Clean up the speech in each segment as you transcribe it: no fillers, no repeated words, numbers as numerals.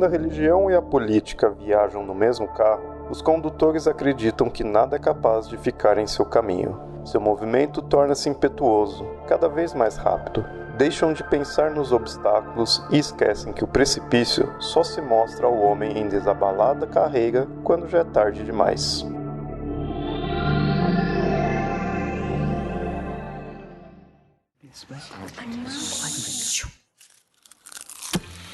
Quando a religião e a política viajam no mesmo carro, os condutores acreditam que nada é capaz de ficar em seu caminho. Seu movimento torna-se impetuoso, cada vez mais rápido. Deixam de pensar nos obstáculos e esquecem que o precipício só se mostra ao homem em desabalada carreira quando já é tarde demais.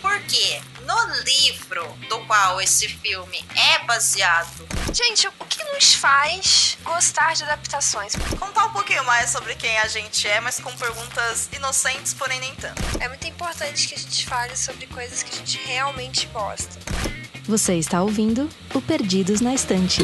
Porque no livro do qual esse filme é baseado... Gente, o que nos faz gostar de adaptações? Contar um pouquinho mais sobre quem a gente é, mas com perguntas inocentes, porém nem tanto. É muito importante que a gente fale sobre coisas que a gente realmente gosta. Você está ouvindo o Perdidos na Estante.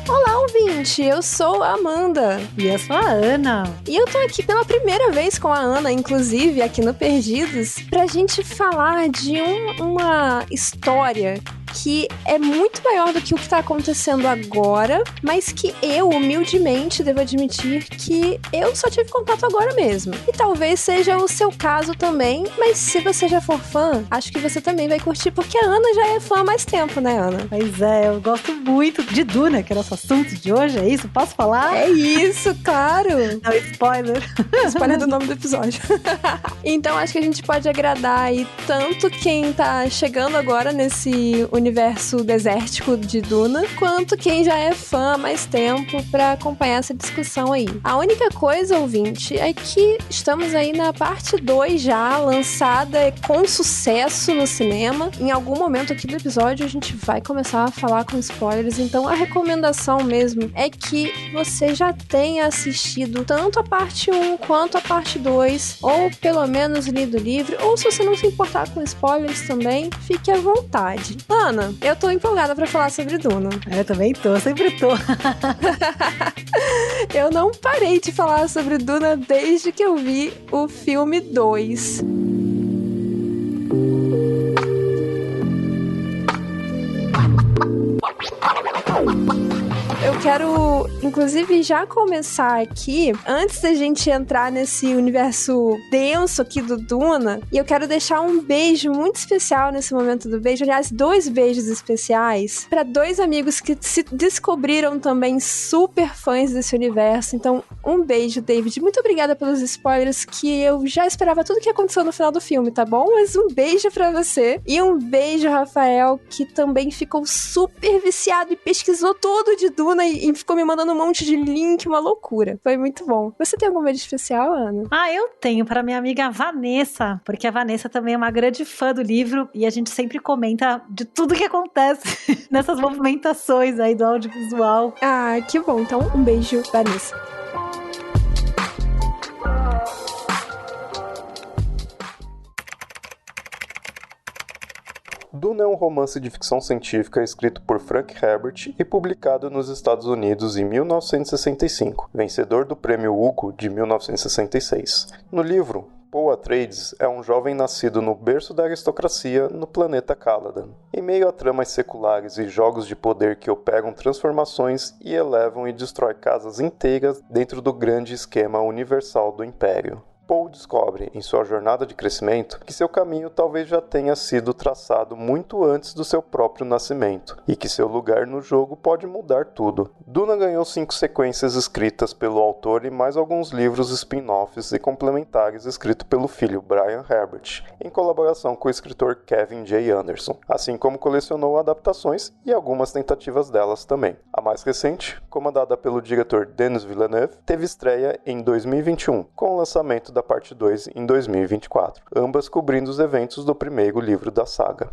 Olá, ouvinte! Eu sou a Amanda. E eu sou a Ana. E eu tô aqui pela primeira vez com a Ana, inclusive, aqui no Perdidos, pra gente falar de uma história que é muito maior do que o que tá acontecendo agora, mas que eu, humildemente, devo admitir que eu só tive contato agora mesmo. E talvez seja o seu caso também, mas se você já for fã, acho que você também vai curtir, porque a Ana já é fã há mais tempo, né, Ana? Pois é, eu gosto muito de Duna, que é nosso assunto de hoje, é isso? Posso falar? É isso, claro! Não, spoiler. Spoiler do nome do episódio. Então acho que a gente pode agradar aí tanto quem tá chegando agora nesse universo desértico de Duna, quanto quem já é fã há mais tempo pra acompanhar essa discussão aí. A única coisa, ouvinte, é que estamos aí na parte 2 já, lançada com sucesso no cinema. Em algum momento aqui do episódio a gente vai começar a falar com spoilers, então a recomendação mesmo é que você já tenha assistido tanto a parte 1 quanto a parte 2, ou pelo menos lido o livro, ou se você não se importar com spoilers também, fique à vontade. Ana, eu tô empolgada pra falar sobre Duna. Eu também tô, sempre tô. Eu não parei de falar sobre Duna desde que eu vi o filme 2. Eu quero, inclusive, já começar aqui, antes da gente entrar nesse universo denso aqui do Duna, e eu quero deixar um beijo muito especial nesse momento do beijo, aliás, 2 beijos especiais, para 2 amigos que se descobriram também super fãs desse universo. Então, um beijo, David. Muito obrigada pelos spoilers, que eu já esperava tudo que aconteceu no final do filme, tá bom? Mas um beijo pra você. E um beijo, Rafael, que também ficou super viciado e pesquisou tudo de Duna e ficou me mandando um monte de link, uma loucura. Foi muito bom. Você tem algum beijo especial, Ana? Eu tenho para minha amiga Vanessa, porque a Vanessa também é uma grande fã do livro e a gente sempre comenta de tudo que acontece nessas movimentações aí do audiovisual. Ah, que bom. Então, um beijo, Vanessa. Duna é um romance de ficção científica escrito por Frank Herbert e publicado nos Estados Unidos em 1965, vencedor do Prêmio Hugo de 1966. No livro, Paul Atreides é um jovem nascido no berço da aristocracia no planeta Caladan. Em meio a tramas seculares e jogos de poder que operam transformações e elevam e destrói casas inteiras dentro do grande esquema universal do Império. Paul descobre, em sua jornada de crescimento, que seu caminho talvez já tenha sido traçado muito antes do seu próprio nascimento, e que seu lugar no jogo pode mudar tudo. Duna ganhou 5 sequências escritas pelo autor e mais alguns livros spin-offs e complementares escritos pelo filho Brian Herbert, em colaboração com o escritor Kevin J. Anderson, assim como colecionou adaptações e algumas tentativas delas também. A mais recente, comandada pelo diretor Denis Villeneuve, teve estreia em 2021, com o lançamento da parte 2 em 2024, ambas cobrindo os eventos do primeiro livro da saga.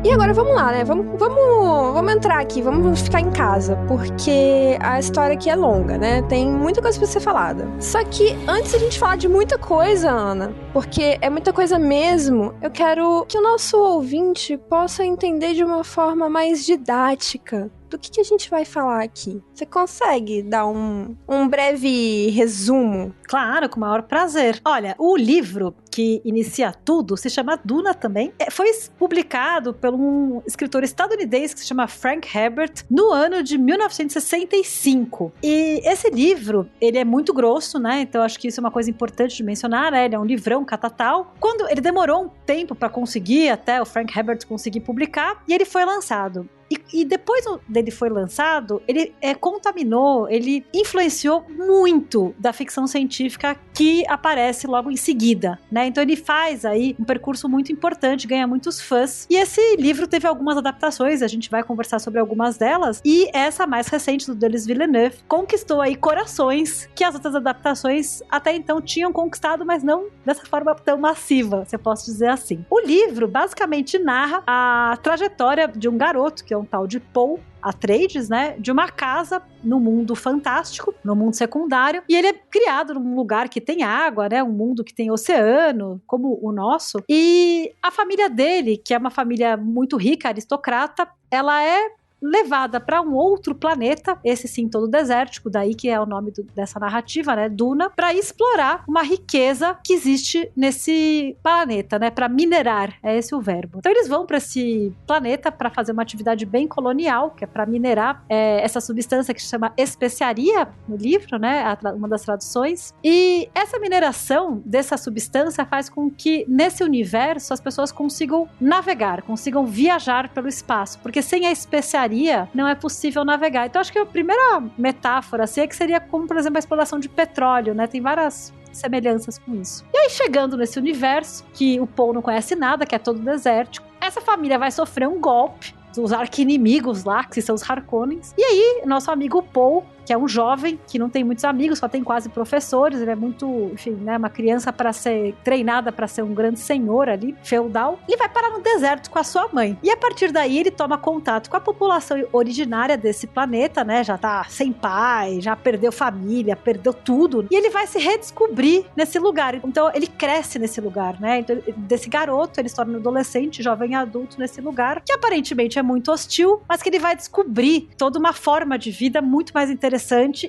E agora vamos lá, né? Vamos entrar aqui, vamos ficar em casa, porque a história aqui é longa, né? Tem muita coisa pra ser falada. Só que antes da gente falar de muita coisa, Ana, porque é muita coisa mesmo, eu quero que o nosso ouvinte possa entender de uma forma mais didática do que a gente vai falar aqui? Você consegue dar um breve resumo? Claro, com o maior prazer. Olha, o livro que inicia tudo se chama Duna também. Foi publicado por um escritor estadunidense que se chama Frank Herbert no ano de 1965. E esse livro, ele é muito grosso, né? Então acho que isso é uma coisa importante de mencionar, né? Ele é um livrão catatal. Quando ele demorou um tempo para conseguir, até o Frank Herbert conseguir publicar, e ele foi lançado. E depois dele foi lançado, ele contaminou, ele influenciou muito da ficção científica que aparece logo em seguida, né? Então ele faz aí um percurso muito importante, ganha muitos fãs. E esse livro teve algumas adaptações, a gente vai conversar sobre algumas delas. E essa mais recente, do Denis Villeneuve, conquistou aí corações que as outras adaptações até então tinham conquistado, mas não dessa forma tão massiva, se eu posso dizer assim. O livro basicamente narra a trajetória de um garoto, que é um tal de Paul Atreides, né, de uma casa no mundo fantástico, no mundo secundário, e ele é criado num lugar que tem água, né, um mundo que tem oceano, como o nosso, e a família dele, que é uma família muito rica, aristocrata, ela é levada para um outro planeta, esse sim todo desértico, daí que é o nome dessa narrativa, né, Duna, para explorar uma riqueza que existe nesse planeta, né, para minerar, é esse o verbo. Então eles vão para esse planeta para fazer uma atividade bem colonial, que é para minerar essa substância que se chama especiaria no livro, né, uma das traduções, e essa mineração dessa substância faz com que nesse universo as pessoas consigam navegar, consigam viajar pelo espaço, porque sem a especiaria não é possível navegar. Então acho que a primeira metáfora assim, é que seria como, por exemplo, a exploração de petróleo, né? Tem várias semelhanças com isso. E aí, chegando nesse universo, que o Paul não conhece nada, que é todo desértico, essa família vai sofrer um golpe dos arqui-inimigos lá, que são os Harkonnens. E aí, nosso amigo Paul, que é um jovem que não tem muitos amigos, só tem quase professores, ele é muito, enfim, né, uma criança para ser treinada para ser um grande senhor ali, feudal. Ele vai parar no deserto com a sua mãe. E a partir daí ele toma contato com a população originária desse planeta, né, já tá sem pai, já perdeu família, perdeu tudo, e ele vai se redescobrir nesse lugar. Então ele cresce nesse lugar, né, então, desse garoto ele se torna um adolescente, jovem adulto nesse lugar, que aparentemente é muito hostil, mas que ele vai descobrir toda uma forma de vida muito mais interessante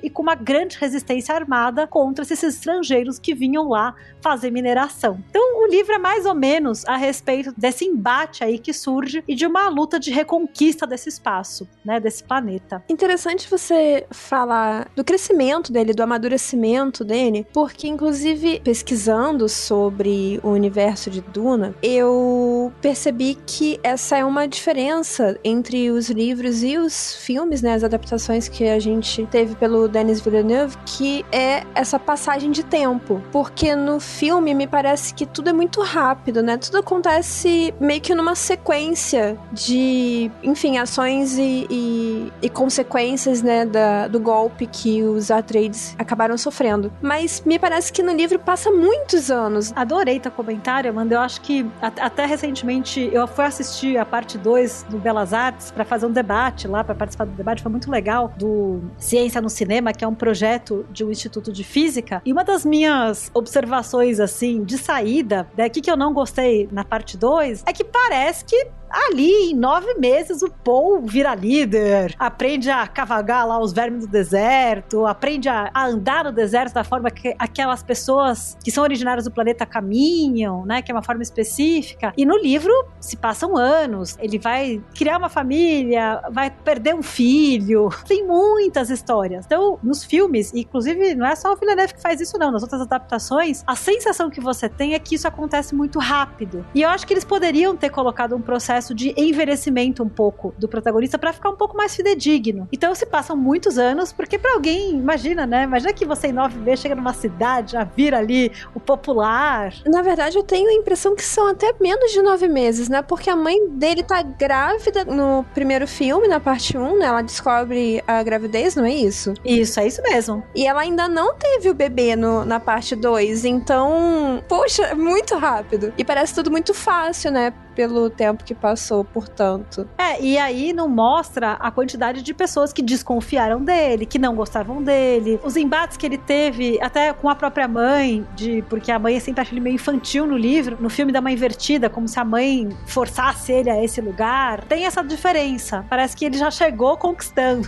e com uma grande resistência armada contra esses estrangeiros que vinham lá fazer mineração. Então o livro é mais ou menos a respeito desse embate aí que surge e de uma luta de reconquista desse espaço, né, desse planeta. Interessante você falar do crescimento dele, do amadurecimento dele, porque inclusive pesquisando sobre o universo de Duna, eu percebi que essa é uma diferença entre os livros e os filmes, né, as adaptações que a gente teve pelo Denis Villeneuve, que é essa passagem de tempo. Porque no filme me parece que tudo é muito rápido, né? Tudo acontece meio que numa sequência de, enfim, ações e consequências, né, do golpe que os Atreides acabaram sofrendo. Mas me parece que no livro passa muitos anos. Adorei teu comentário, Amanda. Eu acho que até recentemente eu fui assistir a parte 2 do Belas Artes para fazer um debate lá, para participar do debate, foi muito legal, do Ciência no Cinema, que é um projeto de um instituto de física, e uma das minhas observações, assim, de saída, daqui que eu não gostei na parte 2, é que parece que ali, em 9 meses, o Paul vira líder, aprende a cavalgar lá os vermes do deserto, aprende a andar no deserto da forma que aquelas pessoas que são originárias do planeta caminham, né, que é uma forma específica. E no livro se passam anos, ele vai criar uma família, vai perder um filho, tem muitas histórias. Então, nos filmes, inclusive não é só o Villeneuve que faz isso não, nas outras adaptações, a sensação que você tem é que isso acontece muito rápido. E eu acho que eles poderiam ter colocado um processo de envelhecimento um pouco do protagonista para ficar um pouco mais fidedigno. Então se passam muitos anos, porque pra alguém, imagina, né? Imagina que você em 9 meses chega numa cidade, já vira ali o popular. Na verdade, eu tenho a impressão que são até menos de 9 meses, né? Porque a mãe dele tá grávida no primeiro filme, na parte 1, né? Ela descobre a gravidez, não é isso? Isso, é isso mesmo. E ela ainda não teve o bebê na parte 2, então, poxa, é muito rápido. E parece tudo muito fácil, né? pelo tempo que passou, portanto. E aí não mostra a quantidade de pessoas que desconfiaram dele, que não gostavam dele, os embates que ele teve até com a própria mãe, porque a mãe sempre acha ele meio infantil no livro, no filme dá uma invertida, como se a mãe forçasse ele a esse lugar. Tem essa diferença, parece que ele já chegou conquistando.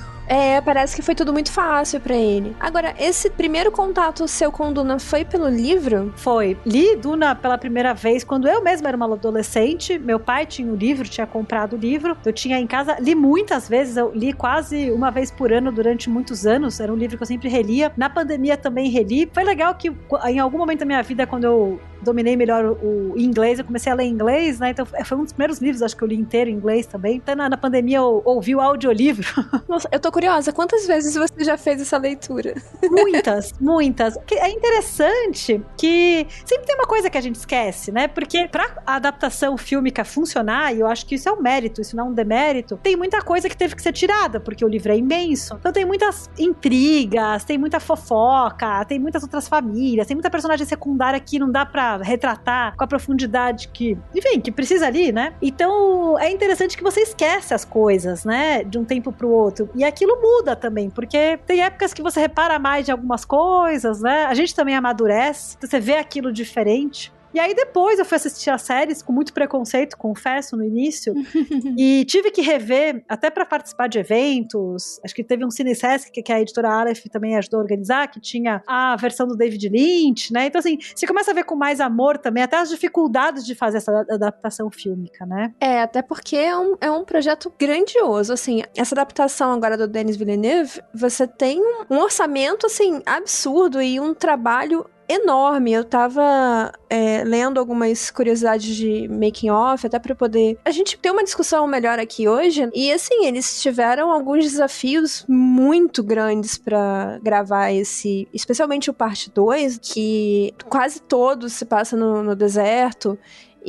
Parece que foi tudo muito fácil pra ele. Agora, esse primeiro contato seu com Duna foi pelo livro? Foi. Li Duna pela primeira vez quando eu mesma era uma adolescente. Meu pai tinha o livro, tinha comprado o livro. Eu tinha em casa, li muitas vezes, eu li quase uma vez por ano durante muitos anos. Era um livro que eu sempre relia. Na pandemia também reli. Foi legal que em algum momento da minha vida, quando eu dominei melhor o inglês, eu comecei a ler inglês, né? Então foi um dos primeiros livros, acho que eu li inteiro em inglês também. Até na pandemia eu ouvi o audiolivro. Nossa, eu tô curiosa, quantas vezes você já fez essa leitura? Muitas. É interessante que sempre tem uma coisa que a gente esquece, né? Porque pra adaptação fílmica funcionar, e eu acho que isso é um mérito, isso não é um demérito, tem muita coisa que teve que ser tirada, porque o livro é imenso. Então tem muitas intrigas, tem muita fofoca, tem muitas outras famílias, tem muita personagem secundária que não dá pra retratar com a profundidade que precisa ali, né? Então é interessante que você esquece as coisas, né? De um tempo pro outro. E aquilo muda também, porque tem épocas que você repara mais de algumas coisas, né? A gente também amadurece, você vê aquilo diferente. E aí depois eu fui assistir as séries com muito preconceito, confesso, no início. E tive que rever, até para participar de eventos. Acho que teve um Cine Sesc que a editora Aleph também ajudou a organizar, que tinha a versão do David Lynch, né? Então assim, você começa a ver com mais amor também, até as dificuldades de fazer essa adaptação fílmica, né? Até porque é um projeto grandioso, assim. Essa adaptação agora do Denis Villeneuve, você tem um orçamento, assim, absurdo e um trabalho enorme. Eu tava lendo algumas curiosidades de making of, até pra poder a gente ter uma discussão melhor aqui hoje, e assim, eles tiveram alguns desafios muito grandes pra gravar especialmente o parte 2, que quase todo se passa no deserto.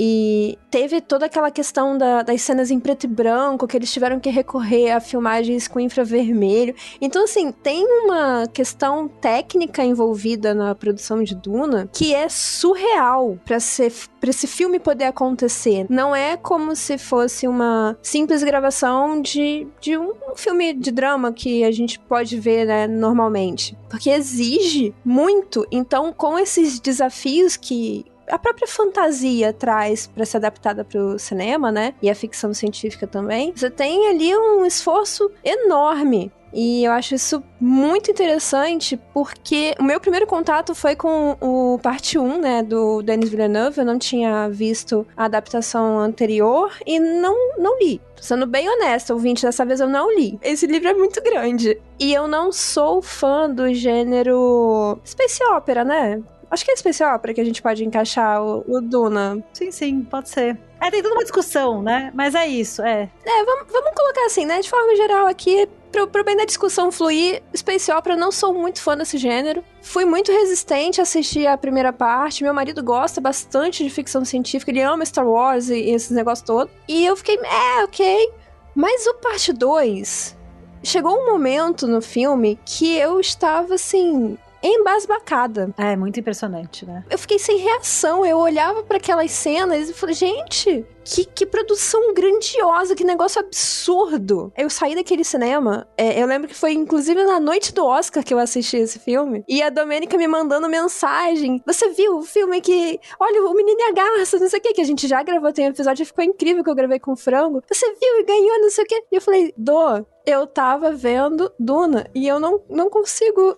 E teve toda aquela questão das cenas em preto e branco, que eles tiveram que recorrer a filmagens com infravermelho. Então, assim, tem uma questão técnica envolvida na produção de Duna que é surreal pra esse filme poder acontecer. Não é como se fosse uma simples gravação de um filme de drama que a gente pode ver, né, normalmente. Porque exige muito. Então, com esses desafios que a própria fantasia traz pra ser adaptada pro cinema, né? E a ficção científica também. Você tem ali um esforço enorme. E eu acho isso muito interessante, porque o meu primeiro contato foi com o parte 1, né, do Denis Villeneuve. Eu não tinha visto a adaptação anterior e não li. Sendo bem honesta, ouvinte, dessa vez eu não li. Esse livro é muito grande. E eu não sou fã do gênero space opera, né? Acho que é Space Opera que a gente pode encaixar o Duna. Sim, pode ser. Tem toda uma discussão, né? Mas é isso, vamos colocar assim, né? De forma geral aqui, pro bem da discussão fluir, Space Opera, eu não sou muito fã desse gênero. Fui muito resistente a assistir a primeira parte. Meu marido gosta bastante de ficção científica, ele ama Star Wars e esses negócios todos. E eu fiquei, ok. Mas o parte 2, chegou um momento no filme que eu estava, assim, embasbacada. É muito impressionante, né? Eu fiquei sem reação, eu olhava para aquelas cenas e falei, gente, que produção grandiosa, que negócio absurdo. Eu saí daquele cinema, eu lembro que foi inclusive na noite do Oscar que eu assisti esse filme, e a Domênica me mandando mensagem, você viu o filme que, olha, o menino e a garça, não sei o que a gente já gravou, tem um episódio, ficou incrível que eu gravei com o Frango, você viu e ganhou, não sei o que, e eu falei, eu tava vendo Duna e eu não consigo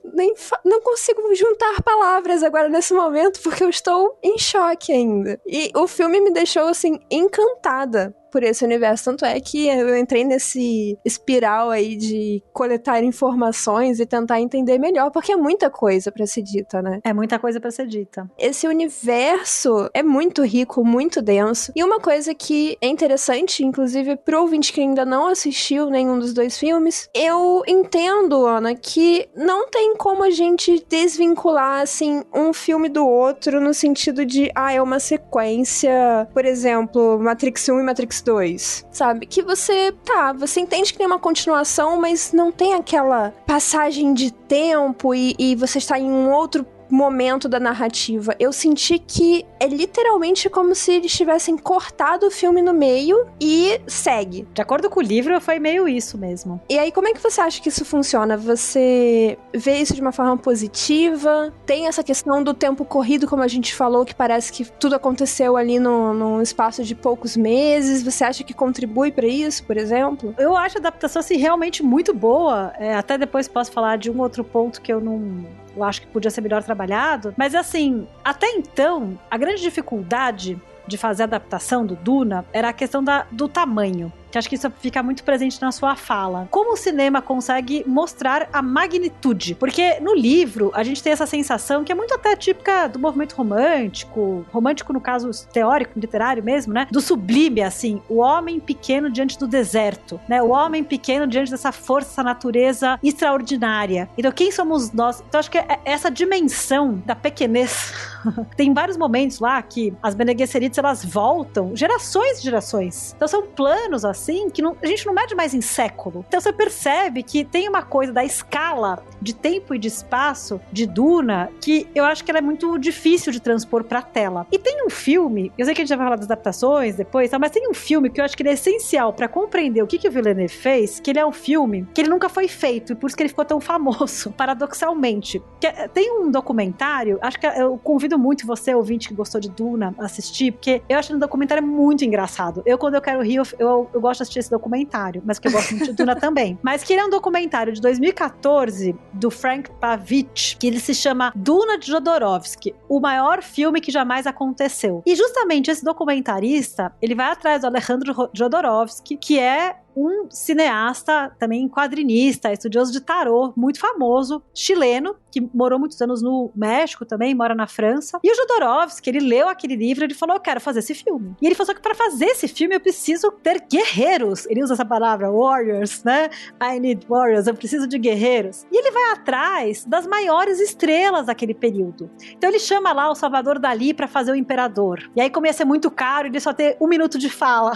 não consigo juntar palavras agora nesse momento porque eu estou em choque ainda. E o filme me deixou, assim, encantada por esse universo. Tanto é que eu entrei nesse espiral aí de coletar informações e tentar entender melhor, porque é muita coisa pra ser dita, né? É muita coisa pra ser dita. Esse universo é muito rico, muito denso. E uma coisa que é interessante, inclusive pro ouvinte que ainda não assistiu nenhum dos dois filmes, eu entendo, Ana, que não tem como a gente desvincular, assim, um filme do outro no sentido de, é uma sequência, por exemplo, Matrix 1 e Matrix 2, sabe? Que você entende que tem uma continuação, mas não tem aquela passagem de tempo e você está em um outro momento da narrativa. Eu senti que é literalmente como se eles tivessem cortado o filme no meio e segue. De acordo com o livro, foi meio isso mesmo. E aí, como é que você acha que isso funciona? Você vê isso de uma forma positiva? Tem essa questão do tempo corrido, como a gente falou, que parece que tudo aconteceu ali num espaço de poucos meses. Você acha que contribui pra isso, por exemplo? Eu acho a adaptação, assim, realmente muito boa. Até depois posso falar de um outro ponto que eu acho que podia ser melhor trabalhado. Mas, assim, até então, a grande dificuldade de fazer a adaptação do Duna era a questão do tamanho. Que acho que isso fica muito presente na sua fala. Como o cinema consegue mostrar a magnitude? Porque no livro, a gente tem essa sensação que é muito até típica do movimento romântico no caso teórico, literário mesmo, né? Do sublime, assim, o homem pequeno diante do deserto, né? O homem pequeno diante dessa força, essa natureza extraordinária. Então, quem somos nós? Então, acho que essa dimensão da pequenez tem vários momentos lá que as Bene Gesserit, elas voltam gerações e gerações. Então, são planos, assim, que a gente não mede mais em século. Então você percebe que tem uma coisa da escala de tempo e de espaço de Duna que eu acho que ela é muito difícil de transpor pra tela. E tem um filme, eu sei que a gente vai falar das adaptações depois, mas tem um filme que eu acho que ele é essencial pra compreender o que o Villeneuve fez, que ele é um filme que ele nunca foi feito e por isso que ele ficou tão famoso, paradoxalmente. Tem um documentário, acho que eu convido muito você, ouvinte que gostou de Duna, a assistir, porque eu acho que o documentário é muito engraçado. Quando eu quero rir, eu gosto de assistir esse documentário, mas que eu gosto muito de Duna também. Mas que ele é um documentário de 2014 do Frank Pavich, que ele se chama Duna de Jodorowsky, o maior filme que jamais aconteceu. E justamente esse documentarista, ele vai atrás do Alejandro Jodorowsky, que é um cineasta, também quadrinista, estudioso de tarô, muito famoso, chileno, que morou muitos anos no México também, mora na França. E o Jodorowsky, ele leu aquele livro e ele falou, eu quero fazer esse filme. E ele falou, só que para fazer esse filme eu preciso ter guerreiros. Ele usa essa palavra, warriors, né? I need warriors, eu preciso de guerreiros. E ele vai atrás das maiores estrelas daquele período. Então ele chama lá o Salvador Dalí para fazer o Imperador. E aí como ia ser muito caro, ele só ter 1 minuto de fala.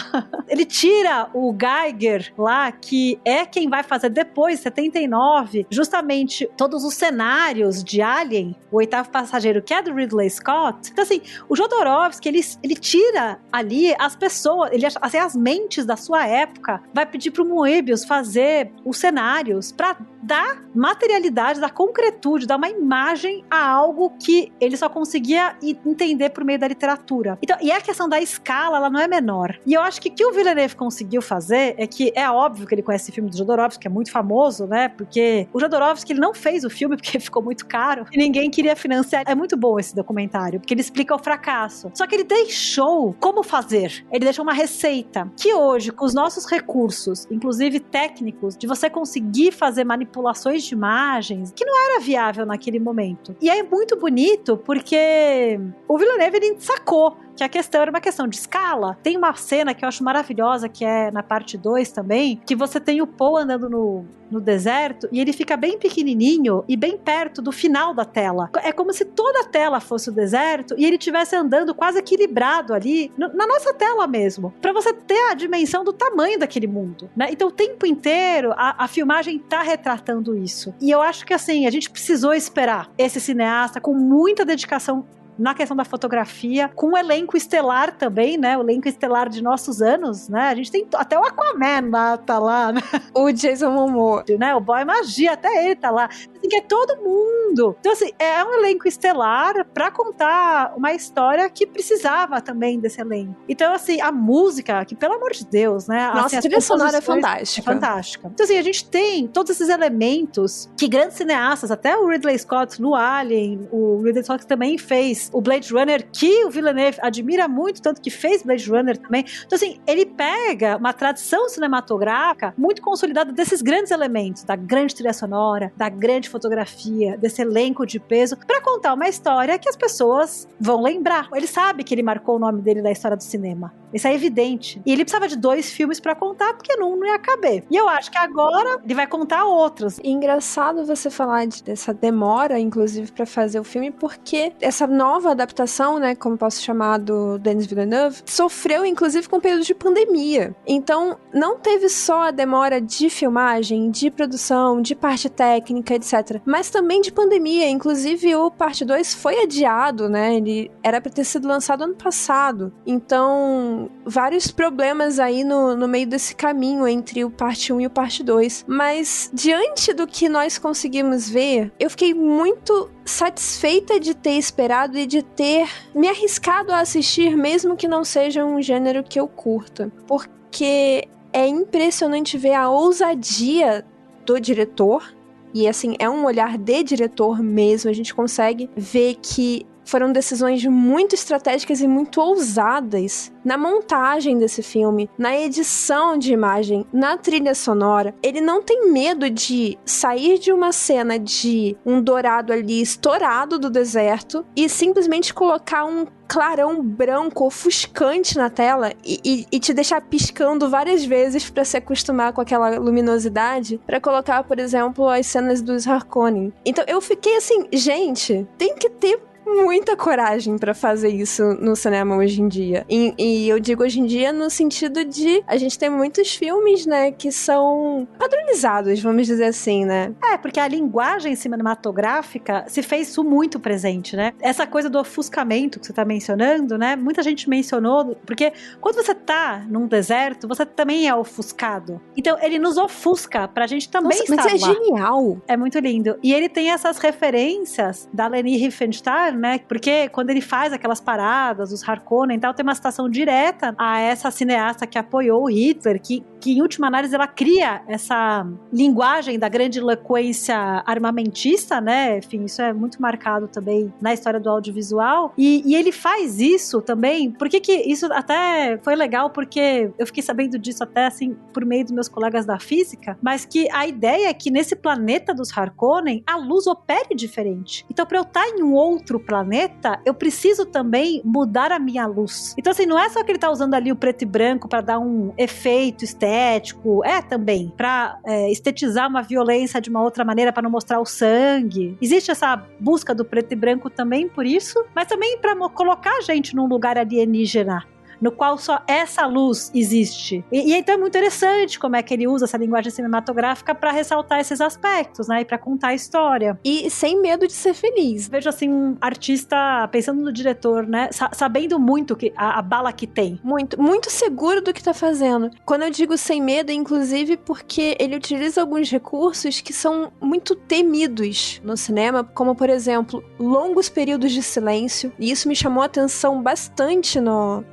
Ele tira o Geiger lá, que é quem vai fazer depois, 79, justamente todos os cenários de Alien, o Oitavo Passageiro, que é do Ridley Scott. Então, assim, o Jodorowsky, ele tira ali as pessoas, assim, as mentes da sua época, vai pedir pro Moebius fazer os cenários pra dar materialidade, dar concretude, dar uma imagem a algo que ele só conseguia entender por meio da literatura. Então, e a questão da escala, ela não é menor. E eu acho que o que o Villeneuve conseguiu fazer é que é óbvio que ele conhece esse filme do Jodorowsky, que é muito famoso, né? Porque o Jodorowsky, ele não fez o filme porque ficou muito caro e ninguém queria financiar. É muito bom esse documentário, porque ele explica o fracasso. Só que ele deixou como fazer. Ele deixou uma receita que hoje, com os nossos recursos, inclusive técnicos, de você conseguir fazer manipulações de imagens, que não era viável naquele momento. E é muito bonito porque o Villeneuve, ele sacou que a questão era uma questão de escala. Tem uma cena que eu acho maravilhosa, que é na parte 2 também, que você tem o Poe andando no deserto e ele fica bem pequenininho e bem perto do final da tela. É como se toda a tela fosse o deserto e ele estivesse andando quase equilibrado ali, na nossa tela mesmo, pra você ter a dimensão do tamanho daquele mundo, né? Então o tempo inteiro a filmagem tá retratando isso. E eu acho que assim, a gente precisou esperar esse cineasta com muita dedicação na questão da fotografia, com um elenco estelar também, né? O elenco estelar de nossos anos, né? A gente tem até o Aquaman lá, tá lá, né? O Jason Momoa, né? O Boy Magia, até ele tá lá. Assim, que é todo mundo. Então, assim, é um elenco estelar pra contar uma história que precisava também desse elenco. Então, assim, a música, que pelo amor de Deus, né? Nossa, assim, a trilha sonora é fantástica. É fantástica. Então, assim, a gente tem todos esses elementos que grandes cineastas, até o Ridley Scott no Alien, o Ridley Scott também fez o Blade Runner, que o Villeneuve admira muito, tanto que fez Blade Runner também. Então, assim, ele pega uma tradição cinematográfica muito consolidada desses grandes elementos, da grande trilha sonora, da grande fotografia, desse elenco de peso, pra contar uma história que as pessoas vão lembrar. Ele sabe que ele marcou o nome dele na história do cinema. Isso é evidente. E ele precisava de 2 filmes pra contar, porque não ia caber. E eu acho que agora ele vai contar outros. Engraçado você falar dessa demora, inclusive, pra fazer o filme, porque essa nova nova adaptação, né, como posso chamar, do Denis Villeneuve, sofreu inclusive com o período de pandemia. Então, não teve só a demora de filmagem, de produção, de parte técnica, etc. Mas também de pandemia. Inclusive, o parte 2 foi adiado, né? Ele era pra ter sido lançado ano passado. Então, vários problemas aí no meio desse caminho entre o parte 1 e o parte 2. Mas, diante do que nós conseguimos ver, eu fiquei muito satisfeita de ter esperado e de ter me arriscado a assistir, mesmo que não seja um gênero que eu curta. Porque é impressionante ver a ousadia do diretor. E assim, é um olhar de diretor mesmo. A gente consegue ver que foram decisões muito estratégicas e muito ousadas na montagem desse filme, na edição de imagem, na trilha sonora. Ele não tem medo de sair de uma cena de um dourado ali estourado do deserto e simplesmente colocar um clarão branco ofuscante na tela e te deixar piscando várias vezes pra se acostumar com aquela luminosidade, pra colocar, por exemplo, as cenas dos Harkonnen. Então eu fiquei assim, gente, tem que ter muita coragem pra fazer isso no cinema hoje em dia. E eu digo hoje em dia no sentido de a gente tem muitos filmes, né, que são padronizados, vamos dizer assim, né? Porque a linguagem cinematográfica se fez isso muito presente, né? Essa coisa do ofuscamento que você tá mencionando, né? Muita gente mencionou, porque quando você tá num deserto, você também é ofuscado. Então, ele nos ofusca pra gente também estar lá. Mas é genial! É muito lindo. E ele tem essas referências da Leni Riefenstahl, né? Porque quando ele faz aquelas paradas, os Harkonnen e tal, tem uma citação direta a essa cineasta que apoiou o Hitler, que em última análise ela cria essa linguagem da grande eloquência armamentista, né? Enfim, isso é muito marcado também na história do audiovisual. E ele faz isso também. Por que isso até foi legal? Porque eu fiquei sabendo disso até assim por meio dos meus colegas da física, mas que a ideia é que nesse planeta dos Harkonnen a luz opere diferente. Então, para eu estar em um outro planeta, eu preciso também mudar a minha luz. Então, assim, não é só que ele tá usando ali o preto e branco para dar um efeito estético, também para estetizar uma violência de uma outra maneira, para não mostrar o sangue. Existe essa busca do preto e branco também por isso, mas também para colocar a gente num lugar alienígena, no qual só essa luz existe. E então é muito interessante como é que ele usa essa linguagem cinematográfica para ressaltar esses aspectos, né? E para contar a história. E sem medo de ser feliz. Vejo assim um artista pensando no diretor, né? Sabendo muito que a bala que tem. Muito, muito seguro do que tá fazendo. Quando eu digo sem medo, é inclusive porque ele utiliza alguns recursos que são muito temidos no cinema, como por exemplo, longos períodos de silêncio. E isso me chamou a atenção bastante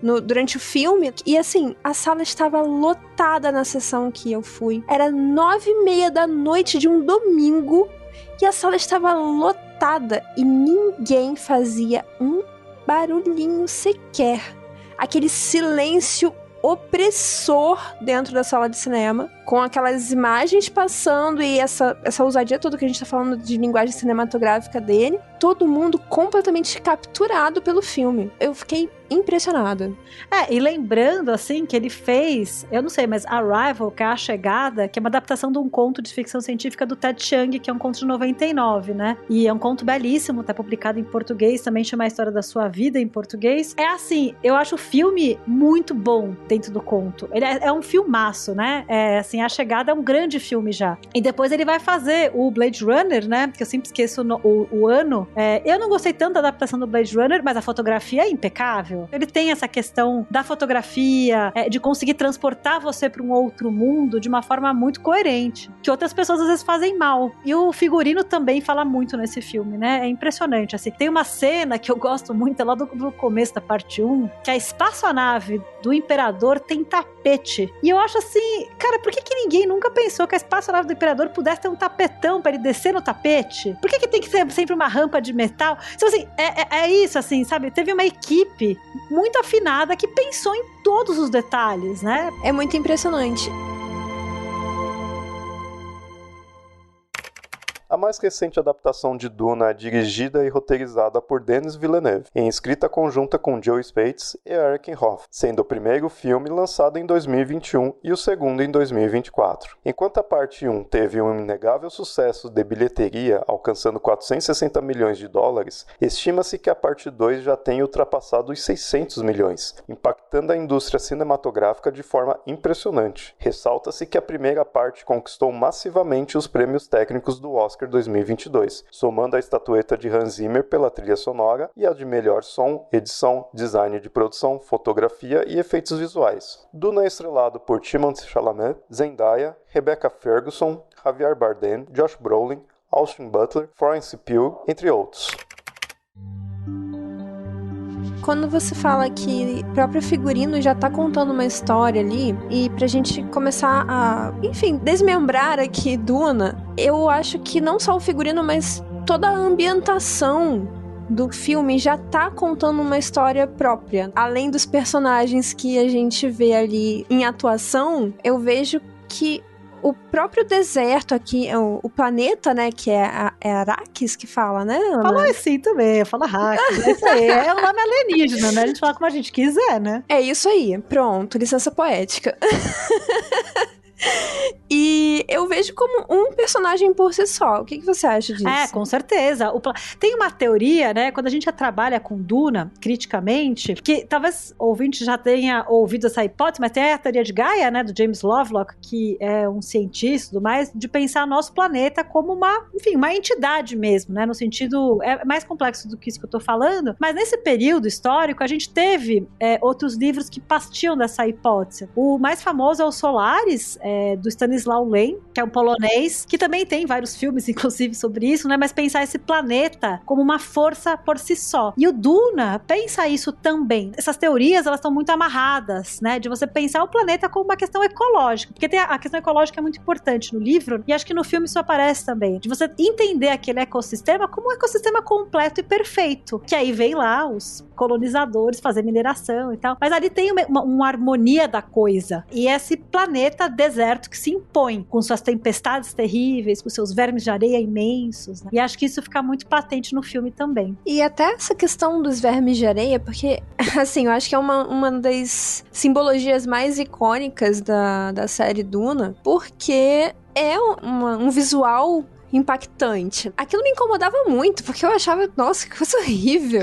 durante o filme, e assim, a sala estava lotada na sessão que eu fui. Era 9:30 da noite de um domingo e a sala estava lotada e ninguém fazia um barulhinho sequer. Aquele silêncio opressor dentro da sala de cinema, com aquelas imagens passando e essa ousadia toda que a gente tá falando de linguagem cinematográfica dele, todo mundo completamente capturado pelo filme. Eu fiquei impressionada. E lembrando, assim, que ele fez, eu não sei, mas Arrival, que é A Chegada, que é uma adaptação de um conto de ficção científica do Ted Chiang, que é um conto de 99, né? E é um conto belíssimo, tá publicado em português, também chama A História da Sua Vida em português. É assim, eu acho o filme muito bom dentro do conto. Ele é um filmaço, né? Assim, A Chegada é um grande filme já. E depois ele vai fazer o Blade Runner, né? Que eu sempre esqueço o ano. Eu não gostei tanto da adaptação do Blade Runner, mas a fotografia é impecável. Ele tem essa questão da fotografia, de conseguir transportar você para um outro mundo de uma forma muito coerente, que outras pessoas às vezes fazem mal. E o figurino também fala muito nesse filme, né? É impressionante, assim. Tem uma cena que eu gosto muito, é lá do começo da parte 1, que a espaçonave do Imperador tem tapete. E eu acho assim, cara, por que ninguém nunca pensou que a espaçonave do Imperador pudesse ter um tapetão para ele descer no tapete? Por que tem que ser sempre uma rampa de metal? Então, assim, é isso, assim, sabe? Teve uma equipe muito afinada que pensou em todos os detalhes, né? É muito impressionante. A mais recente adaptação de Duna é dirigida e roteirizada por Denis Villeneuve, em escrita conjunta com Joe Spates e Eric Roth, sendo o primeiro filme lançado em 2021 e o segundo em 2024. Enquanto a parte 1 teve um inegável sucesso de bilheteria, alcançando 460 milhões de dólares, estima-se que a parte 2 já tenha ultrapassado os 600 milhões, impactando a indústria cinematográfica de forma impressionante. Ressalta-se que a primeira parte conquistou massivamente os prêmios técnicos do Oscar 2022, somando a estatueta de Hans Zimmer pela trilha sonora e a de melhor som, edição, design de produção, fotografia e efeitos visuais. Duna é estrelado por Timothée Chalamet, Zendaya, Rebecca Ferguson, Javier Bardem, Josh Brolin, Austin Butler, Florence Pugh, entre outros. Quando você fala que o próprio figurino já tá contando uma história ali, e pra gente começar a, enfim, desmembrar aqui Duna, eu acho que não só o figurino, mas toda a ambientação do filme já tá contando uma história própria. Além dos personagens que a gente vê ali em atuação, eu vejo que o próprio deserto aqui, o planeta, né, que é Arrakis que fala, né, Ana? Fala assim também, fala Arrakis, é isso aí, é um nome alienígena, né, a gente fala como a gente quiser, né? É isso aí, pronto, licença poética. E eu vejo como um personagem por si só. O que você acha disso? Com certeza. Tem uma teoria, né, quando a gente trabalha com Duna, criticamente, que talvez o ouvinte já tenha ouvido essa hipótese, mas tem a teoria de Gaia, né, do James Lovelock, que é um cientista e tudo mais, de pensar nosso planeta como uma entidade mesmo, né, no sentido, é mais complexo do que isso que eu tô falando, mas nesse período histórico, a gente teve outros livros que partiam dessa hipótese. O mais famoso é o Solaris, do Stanisław Lem, que é um polonês, que também tem vários filmes, inclusive, sobre isso, né? Mas pensar esse planeta como uma força por si só. E o Duna pensa isso também. Essas teorias, elas estão muito amarradas, né? De você pensar o planeta como uma questão ecológica. Porque a questão ecológica é muito importante no livro, e acho que no filme isso aparece também. De você entender aquele ecossistema como um ecossistema completo e perfeito. Que aí vem lá os colonizadores fazer mineração e tal. Mas ali tem uma harmonia da coisa. E esse planeta deserto que se impõe com suas tempestades terríveis, com seus vermes de areia imensos, né? E acho que isso fica muito patente no filme também. E até essa questão dos vermes de areia, porque, assim, eu acho que é uma das simbologias mais icônicas da série Duna, porque é um visual impactante. Aquilo me incomodava muito, porque eu achava, nossa, que coisa horrível.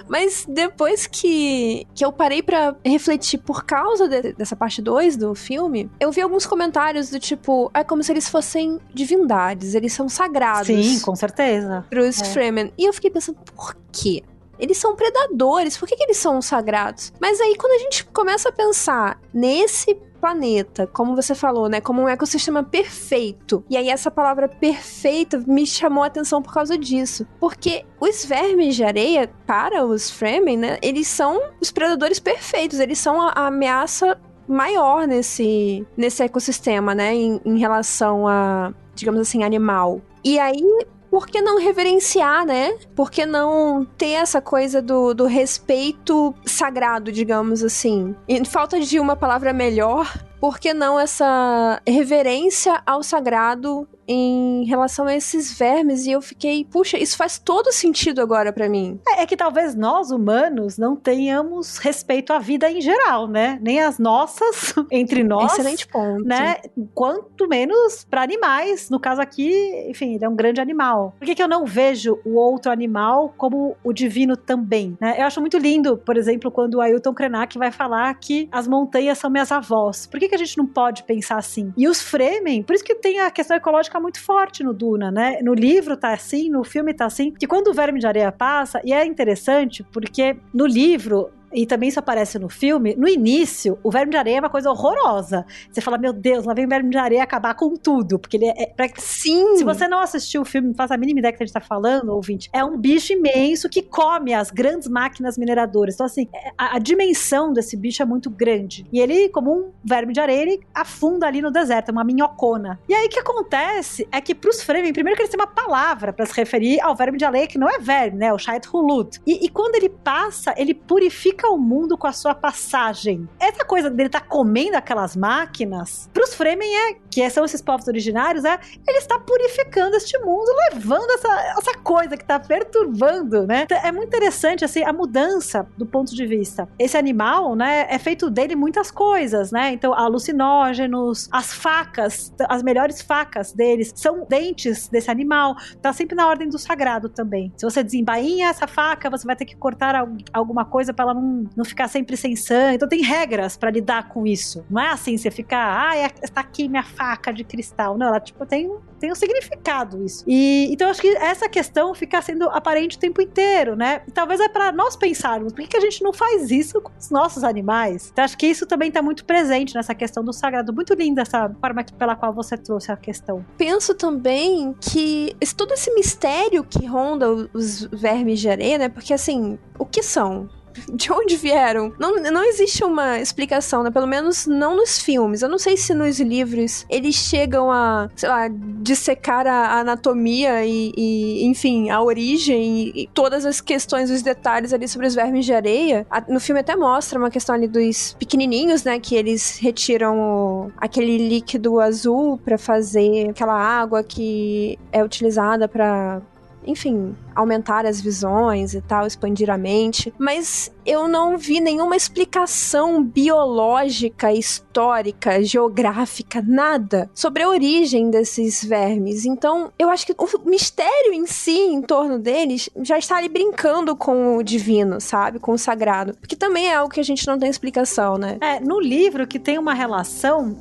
Mas depois que eu parei pra refletir por causa dessa parte 2 do filme, eu vi alguns comentários do tipo, é como se eles fossem divindades, eles são sagrados. Sim, com certeza. Pros Fremen. E eu fiquei pensando, por quê? Eles são predadores, por que eles são sagrados? Mas aí quando a gente começa a pensar nesse planeta, como você falou, né, como um ecossistema perfeito. E aí essa palavra perfeita me chamou a atenção por causa disso. Porque os vermes de areia, para os Fremen, né, eles são os predadores perfeitos, eles são a ameaça maior nesse ecossistema, né, em relação a, digamos assim, animal. E aí, por que não reverenciar, né? Por que não ter essa coisa do respeito sagrado, digamos assim? E falta de uma palavra melhor, por que não essa reverência ao sagrado em relação a esses vermes? E eu fiquei, puxa, isso faz todo sentido agora pra mim. É que talvez nós, humanos, não tenhamos respeito à vida em geral, né? Nem as nossas, entre nós. Excelente ponto. Né? Quanto menos pra animais. No caso aqui, enfim, ele é um grande animal. Por que eu não vejo o outro animal como o divino também? Né? Eu acho muito lindo, por exemplo, quando o Ailton Krenak vai falar que as montanhas são minhas avós. Por que a gente não pode pensar assim? E os Fremen, por isso que tem a questão ecológica muito forte no Duna, né? No livro tá assim, no filme tá assim, que quando o verme de areia passa, e é interessante porque no livro, e também isso aparece no filme, no início, o verme de areia é uma coisa horrorosa. Você fala, meu Deus, lá vem o verme de areia acabar com tudo, porque ele Sim! Se você não assistiu o filme, não faz a mínima ideia que a gente tá falando, ouvinte, é um bicho imenso que come as grandes máquinas mineradoras. Então, assim, a dimensão desse bicho é muito grande. E ele, como um verme de areia, ele afunda ali no deserto, é uma minhocona. E aí, o que acontece é que pros Fremen, primeiro que eles têm uma palavra pra se referir ao verme de areia, que não é verme, né? O Shait Hulud. E quando ele passa, ele purifica unifica o mundo com a sua passagem. Essa coisa dele tá comendo aquelas máquinas, pros Fremen que são esses povos originários, ele está purificando este mundo, levando essa coisa que tá perturbando, né? Então, é muito interessante, assim, a mudança do ponto de vista. Esse animal, né, é feito dele muitas coisas, né? Então, alucinógenos, as facas, as melhores facas deles são dentes desse animal, tá sempre na ordem do sagrado também. Se você desembainha essa faca, você vai ter que cortar alguma coisa pra ela não ficar sempre sem sangue. Então tem regras pra lidar com isso. Não é assim, você fica, está aqui minha faca de cristal. Não, ela tipo tem um significado isso. E então eu acho que essa questão fica sendo aparente o tempo inteiro, né? E talvez é pra nós pensarmos, por que a gente não faz isso com os nossos animais? Então acho que isso também tá muito presente nessa questão do sagrado. Muito linda essa forma pela qual você trouxe a questão. Penso também que todo esse mistério que ronda os vermes de areia, né? Porque assim, o que são? De onde vieram? Não existe uma explicação, né? Pelo menos não nos filmes. Eu não sei se nos livros eles chegam a, sei lá, dissecar a anatomia e enfim, a origem e todas as questões, os detalhes ali sobre os vermes de areia. No filme até mostra uma questão ali dos pequenininhos, né? Que eles retiram aquele líquido azul pra fazer aquela água que é utilizada pra, enfim, aumentar as visões e tal, expandir a mente, mas eu não vi nenhuma explicação biológica, histórica, geográfica, nada sobre a origem desses vermes. Então, eu acho que o mistério em si, em torno deles, já está ali brincando com o divino, sabe? Com o sagrado. Porque também é algo que a gente não tem explicação, né? No livro que tem uma relação,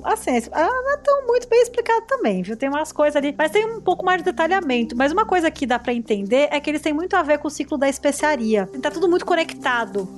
assim, não é tão muito bem explicado também, viu? Tem umas coisas ali, mas tem um pouco mais de detalhamento. Mas uma coisa que dá pra entender é que eles têm muito a ver com o ciclo da especiaria. Tá tudo muito conectado.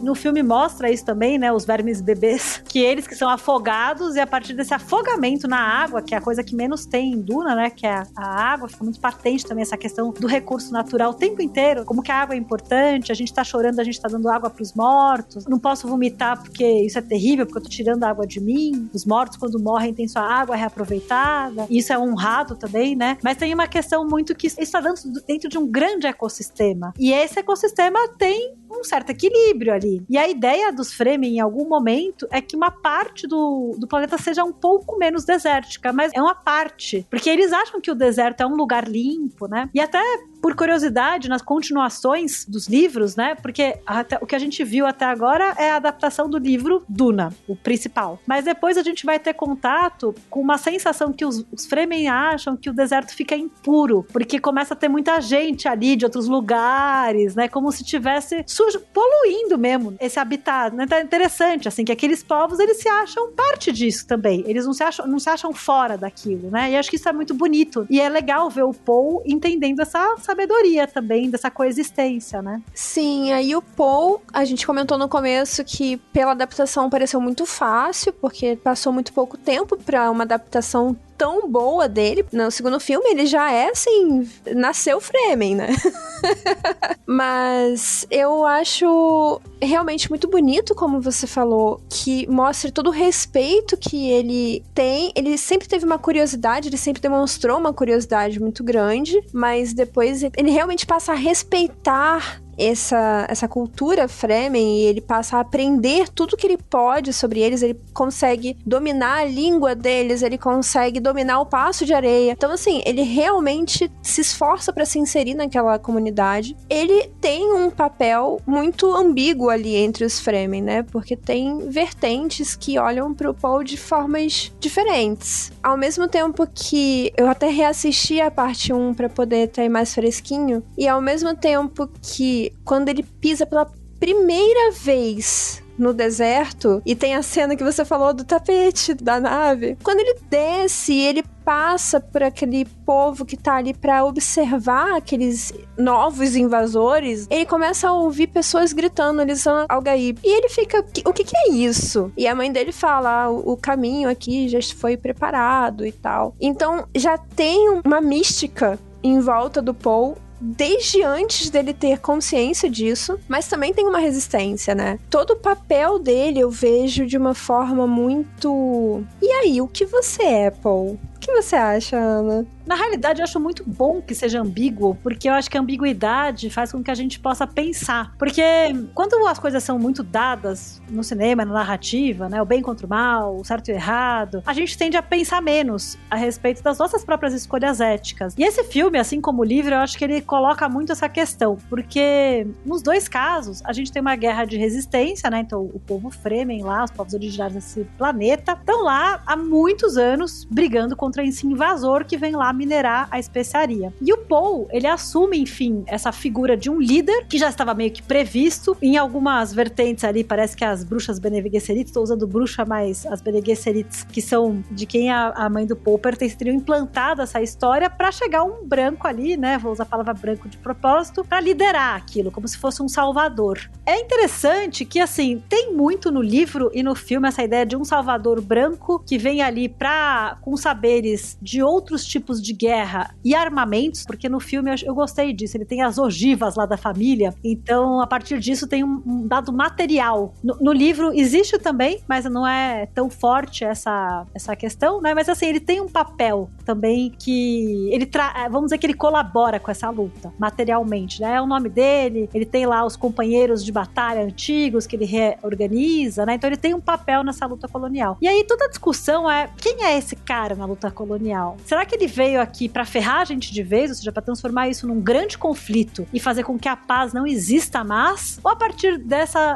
No filme mostra isso também, né? Os vermes bebês, que eles que são afogados, e a partir desse afogamento na água, que é a coisa que menos tem em Duna, né? Que é a água, fica muito patente também essa questão do recurso natural o tempo inteiro, como que a água é importante, a gente tá chorando, a gente tá dando água pros mortos, não posso vomitar porque isso é terrível, porque eu tô tirando a água de mim, os mortos quando morrem têm sua água reaproveitada, e isso é honrado também, né? Mas tem uma questão muito que está dentro de um grande ecossistema, e esse ecossistema tem um certo equilíbrio ali. E a ideia dos Fremen, em algum momento, é que uma parte do planeta seja um pouco menos desértica, mas é uma parte, porque eles acham que o deserto é um lugar limpo, né? E até por curiosidade, nas continuações dos livros, né? Porque o que a gente viu até agora é a adaptação do livro Duna, o principal. Mas depois a gente vai ter contato com uma sensação que os Fremen acham que o deserto fica impuro, porque começa a ter muita gente ali de outros lugares, né? Como se tivesse poluindo mesmo esse habitat, né? Então é interessante, assim, que aqueles povos, eles se acham parte disso também. Eles não se acham fora daquilo, né? E acho que isso é muito bonito. E é legal ver o Paul entendendo essa sabedoria também, dessa coexistência, né? Sim, aí o Paul, a gente comentou no começo que pela adaptação pareceu muito fácil, porque passou muito pouco tempo pra uma adaptação tão boa dele. No segundo filme, ele já é, assim, nasceu Fremen, né? Mas eu acho realmente muito bonito, como você falou, que mostra todo o respeito que ele tem. Ele sempre teve uma curiosidade, ele sempre demonstrou uma curiosidade muito grande, mas depois ele realmente passa a respeitar essa cultura Fremen, e ele passa a aprender tudo que ele pode sobre eles. Ele consegue dominar a língua deles, ele consegue dominar o passo de areia. Então, assim, ele realmente se esforça para se inserir naquela comunidade. Ele tem um papel muito ambíguo ali entre os Fremen, né? Porque tem vertentes que olham pro Paul de formas diferentes. Ao mesmo tempo que eu até reassisti a parte 1 para poder ter mais fresquinho, e ao mesmo tempo que quando ele pisa pela primeira vez no deserto, e tem a cena que você falou do tapete da nave, quando ele desce, ele passa por aquele povo que tá ali pra observar aqueles novos invasores, ele começa a ouvir pessoas gritando, eles são Algaib. E ele fica, o que é isso? E a mãe dele fala, o caminho aqui já foi preparado e tal. Então, já tem uma mística em volta do Paul, desde antes dele ter consciência disso, mas também tem uma resistência, né? Todo o papel dele eu vejo de uma forma muito... E aí, o que você é, Paul? que você acha, Ana? Na realidade, eu acho muito bom que seja ambíguo, porque eu acho que a ambiguidade faz com que a gente possa pensar. Porque quando as coisas são muito dadas no cinema, na narrativa, né, o bem contra o mal, o certo e o errado, a gente tende a pensar menos a respeito das nossas próprias escolhas éticas. E esse filme, assim como o livro, eu acho que ele coloca muito essa questão, porque nos dois casos, a gente tem uma guerra de resistência, né, então o povo Fremen lá, os povos originários desse planeta, estão lá há muitos anos brigando contra esse invasor que vem lá minerar a especiaria. E o Paul, ele assume, enfim, essa figura de um líder que já estava meio que previsto em algumas vertentes ali, parece que as bruxas Bene Gesserit, estou usando bruxa, mas as Bene Gesserit, que são de quem a mãe do Paul pertence, teriam implantado essa história para chegar um branco ali, né, vou usar a palavra branco de propósito, para liderar aquilo, como se fosse um salvador. É interessante que, assim, tem muito no livro e no filme essa ideia de um salvador branco que vem ali com saberes de outros tipos de guerra e armamentos, porque no filme eu gostei disso, ele tem as ogivas lá da família, então a partir disso tem um dado material. No livro existe também, mas não é tão forte essa questão, né? Mas assim, ele tem um papel também que ele vamos dizer que ele colabora com essa luta, materialmente, né? É o nome dele, ele tem lá os companheiros de batalha antigos que ele reorganiza, né? Então ele tem um papel nessa luta colonial. E aí toda a discussão é, quem é esse cara na luta colonial? Será que ele veio aqui pra ferrar a gente de vez, ou seja, pra transformar isso num grande conflito e fazer com que a paz não exista mais? Ou a partir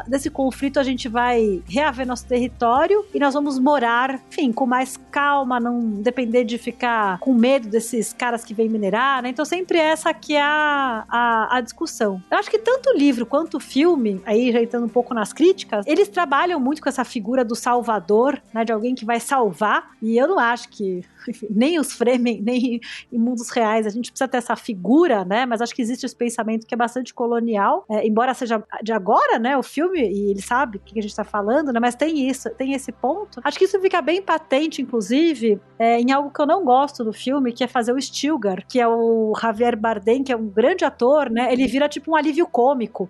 desse conflito a gente vai reaver nosso território e nós vamos morar, enfim, com mais calma, não depender de ficar com medo desses caras que vêm minerar, né? Então sempre essa que é a discussão. Eu acho que tanto o livro quanto o filme, aí já entrando um pouco nas críticas, eles trabalham muito com essa figura do salvador, né? De alguém que vai salvar, e eu não acho que nem os Fremen, nem em mundos reais a gente precisa ter essa figura, né? Mas acho que existe esse pensamento que é bastante colonial, embora seja de agora, né? O filme, e ele sabe o que a gente tá falando, né? Mas tem esse ponto. Acho que isso fica bem patente, inclusive, em algo que eu não gosto do filme, que é fazer o Stilgar, que é o Javier Bardem, que é um grande ator, né? Ele vira tipo um alívio cômico.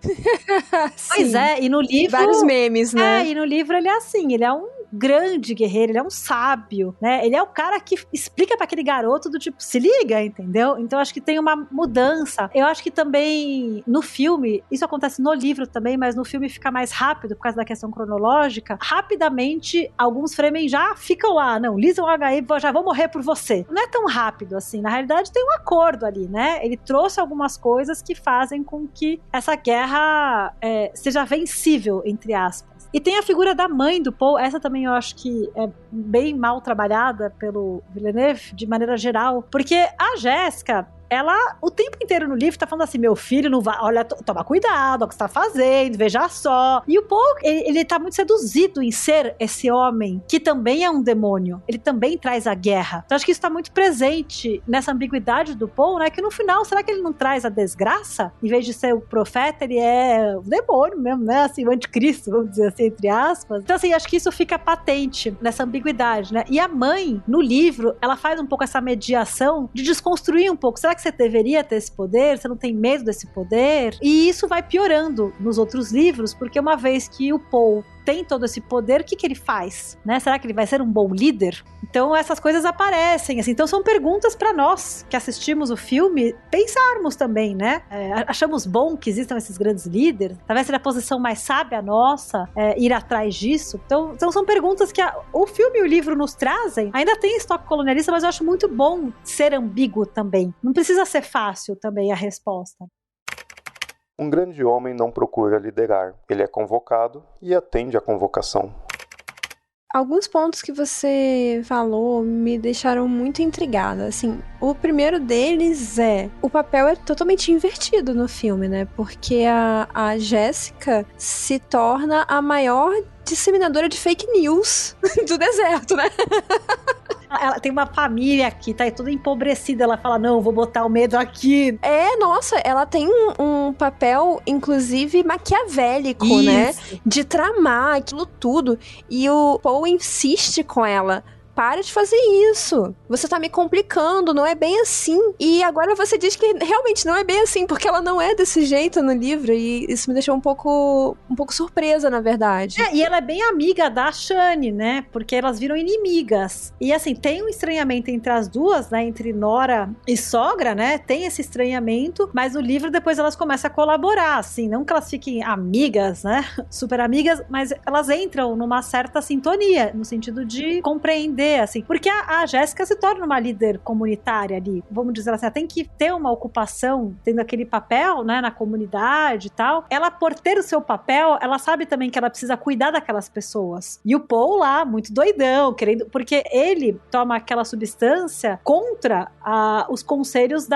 Pois é, e no livro... Vários memes, né? E no livro ele é assim, ele é um grande guerreiro, ele é um sábio, né? Ele é o cara que explica pra aquele garoto do tipo, se liga, entendeu? Então acho que tem uma mudança. Eu acho que também no filme, isso acontece no livro também, mas no filme fica mais rápido por causa da questão cronológica. Rapidamente, alguns Fremen já ficam lá, não, Lysa H.E. já vou morrer por você. Não é tão rápido assim, na realidade tem um acordo ali, né? Ele trouxe algumas coisas que fazem com que essa guerra seja vencível, entre aspas. E tem a figura da mãe do Paul, essa também eu acho que é bem mal trabalhada pelo Villeneuve, de maneira geral, porque a Jéssica, ela, o tempo inteiro no livro, tá falando assim, meu filho não vai, olha, toma cuidado, olha o que você tá fazendo, veja só. E o Paul, ele tá muito seduzido em ser esse homem, que também é um demônio. Ele também traz a guerra. Então acho que isso tá muito presente nessa ambiguidade do Paul, né, que no final, será que ele não traz a desgraça? Em vez de ser o profeta, ele é o demônio mesmo, né, assim, o anticristo, vamos dizer assim, entre aspas. Então assim, acho que isso fica patente nessa ambiguidade, né. E a mãe, no livro, ela faz um pouco essa mediação de desconstruir um pouco. Será que você deveria ter esse poder? Você não tem medo desse poder? E isso vai piorando nos outros livros, porque uma vez que o Paul tem todo esse poder, o que ele faz? Né? Será que ele vai ser um bom líder? Então essas coisas aparecem, assim. Então são perguntas para nós que assistimos o filme pensarmos também, né? Achamos bom que existam esses grandes líderes? Talvez seja a posição mais sábia nossa ir atrás disso. Então são perguntas que o filme e o livro nos trazem. Ainda tem estoque colonialista, mas eu acho muito bom ser ambíguo também. Não precisa ser fácil também a resposta. Um grande homem não procura liderar, ele é convocado e atende à convocação. Alguns pontos que você falou me deixaram muito intrigada. Assim, o primeiro deles o papel é totalmente invertido no filme, né? Porque a Jéssica se torna a maior disseminadora de fake news do deserto, né? Ela tem uma família aqui, tá toda empobrecida. Ela fala, não, vou botar o medo aqui. Nossa, ela tem um papel, inclusive, maquiavélico, né? De tramar aquilo tudo. E o Paul insiste com ela. para de fazer isso. Você tá me complicando, não é bem assim. E agora você diz que realmente não é bem assim, porque ela não é desse jeito no livro, e isso me deixou um pouco surpresa, na verdade. E ela é bem amiga da Shani, né? Porque elas viram inimigas. E assim, tem um estranhamento entre as duas, né? Entre nora e sogra, né? Tem esse estranhamento, mas no livro depois elas começam a colaborar, assim. Não que elas fiquem amigas, né? Super amigas, mas elas entram numa certa sintonia, no sentido de compreender, assim. Porque a Jéssica se torna uma líder comunitária ali. Vamos dizer assim, ela tem que ter uma ocupação, tendo aquele papel, né? Na comunidade e tal. Ela, por ter o seu papel, ela sabe também que ela precisa cuidar daquelas pessoas. E o Paul lá, muito doidão, querendo... Porque ele toma aquela substância contra os conselhos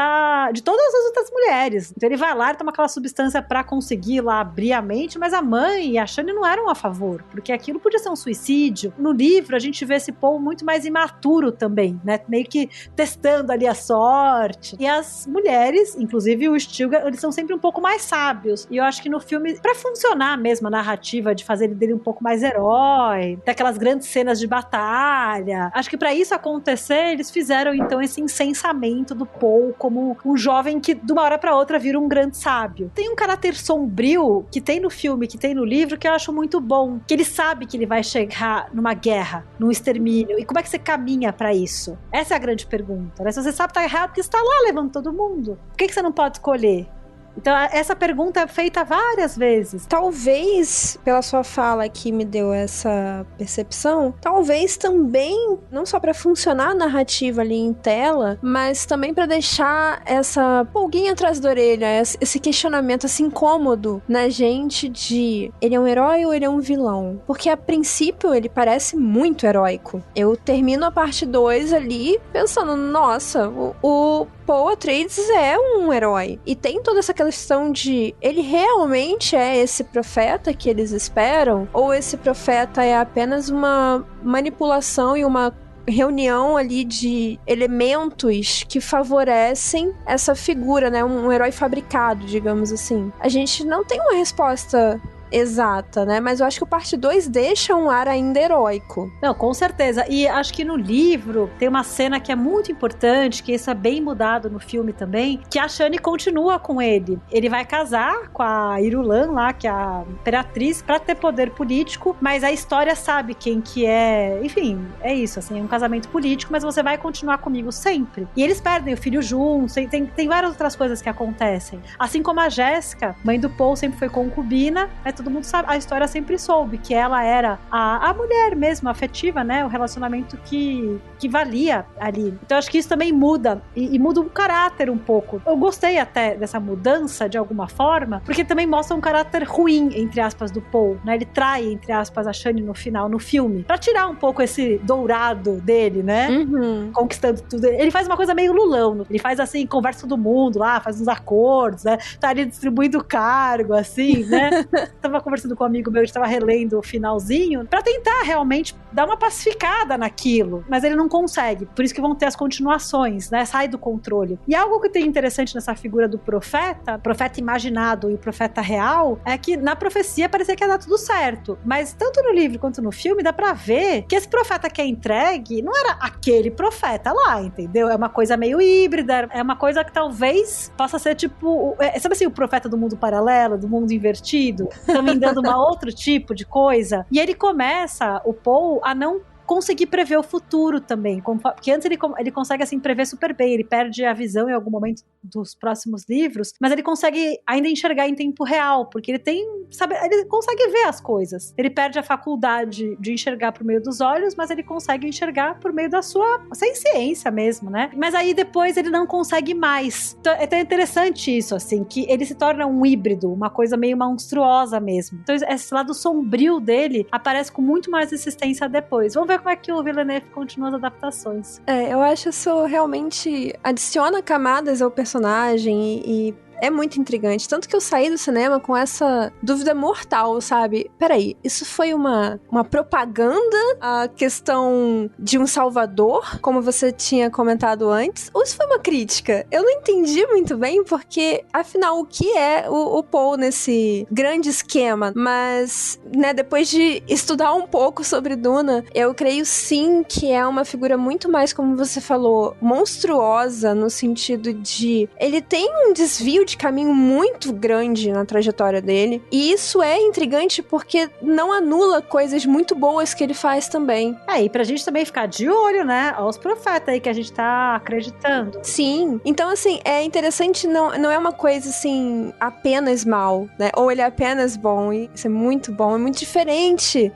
de todas as outras mulheres. Então ele vai lá e toma aquela substância pra conseguir lá abrir a mente, mas a mãe e a Shani não eram a favor, porque aquilo podia ser um suicídio. No livro, a gente vê esse Paul muito mais imaturo também, né? Meio que testando ali a sorte. E as mulheres, inclusive o Stilgar, eles são sempre um pouco mais sábios. E eu acho que no filme, pra funcionar mesmo a narrativa de fazer dele um pouco mais herói, ter aquelas grandes cenas de batalha, acho que pra isso acontecer, eles fizeram então esse incensamento do Paul como um jovem que de uma hora pra outra vira um grande sábio. Tem um caráter sombrio que tem no filme, que tem no livro, que eu acho muito bom, que ele sabe que ele vai chegar numa guerra, num extermínio, e como é que você caminha pra isso? Essa é a grande pergunta, né? Se você sabe que tá errado, porque você tá lá levando todo mundo, por que você não pode escolher? Então, essa pergunta é feita várias vezes. Talvez, pela sua fala que me deu essa percepção, talvez também, não só pra funcionar a narrativa ali em tela, mas também pra deixar essa pulguinha atrás da orelha, esse questionamento, esse incômodo na gente de ele é um herói ou ele é um vilão? Porque a princípio ele parece muito heróico. Eu termino a parte 2 ali pensando, nossa, o Paul Atreides é um herói. E tem toda essa questão de ele realmente é esse profeta que eles esperam? Ou esse profeta é apenas uma manipulação e uma reunião ali de elementos que favorecem essa figura, né? Um herói fabricado, digamos assim. A gente não tem uma resposta exata, né? Mas eu acho que o parte 2 deixa um ar ainda heróico. Não, com certeza. E acho que no livro tem uma cena que é muito importante, que isso é bem mudado no filme também, que a Shani continua com ele. Ele vai casar com a Irulan lá, que é a imperatriz, pra ter poder político, mas a história sabe quem que é. Enfim, é isso, assim, é um casamento político, mas você vai continuar comigo sempre. E eles perdem o filho juntos, tem várias outras coisas que acontecem. Assim como a Jéssica, mãe do Paul, sempre foi concubina, todo mundo sabe, a história sempre soube que ela era a mulher mesmo, afetiva, né? O relacionamento que valia ali. Então acho que isso também muda, e muda o caráter um pouco. Eu gostei até dessa mudança, de alguma forma, porque também mostra um caráter ruim, entre aspas, do Paul, né? Ele trai, entre aspas, a Shani no final, no filme, pra tirar um pouco esse dourado dele, né? Uhum. Conquistando tudo. Ele faz uma coisa meio Lulão, ele faz assim, conversa com todo mundo lá, faz uns acordos, né? Tá ali distribuindo cargo, assim, né? Tava conversando com um amigo meu, a gente tava relendo o finalzinho, pra tentar realmente dar uma pacificada naquilo, mas ele não consegue, por isso que vão ter as continuações, né, sai do controle. E algo que tem interessante nessa figura do profeta imaginado e o profeta real, é que na profecia parecia que ia dar tudo certo, mas tanto no livro quanto no filme dá pra ver que esse profeta que é entregue não era aquele profeta lá, entendeu? É uma coisa meio híbrida, é uma coisa que talvez possa ser tipo, sabe assim, o profeta do mundo paralelo, do mundo invertido, também dando uma outro tipo de coisa. E ele começa, o Paul, a não conseguir prever o futuro também, porque antes ele consegue assim prever super bem, ele perde a visão em algum momento dos próximos livros, mas ele consegue ainda enxergar em tempo real, porque ele consegue ver as coisas. Ele perde a faculdade de enxergar por meio dos olhos, mas ele consegue enxergar por meio da sua ciência mesmo, né? Mas aí depois ele não consegue mais. Então é até interessante isso, assim, que ele se torna um híbrido, uma coisa meio monstruosa mesmo. Então esse lado sombrio dele aparece com muito mais insistência depois. Vamos ver como é que o Villeneuve continua as adaptações. Eu acho isso realmente adiciona camadas ao personagem e é muito intrigante. Tanto que eu saí do cinema com essa dúvida mortal, sabe? Peraí, isso foi uma propaganda? A questão de um salvador, como você tinha comentado antes? Ou isso foi uma crítica? Eu não entendi muito bem, porque, afinal, o que é o Paul nesse grande esquema? Mas, né, depois de estudar um pouco sobre Duna, eu creio sim que é uma figura muito mais, como você falou, monstruosa, no sentido de... Ele tem um desvio de caminho muito grande na trajetória dele, e isso é intrigante porque não anula coisas muito boas que ele faz também. E pra gente também ficar de olho, né, aos profetas aí que a gente tá acreditando. Sim, então assim, é interessante, não é uma coisa assim, apenas mal, né, ou ele é apenas bom, e isso é muito bom, é muito diferente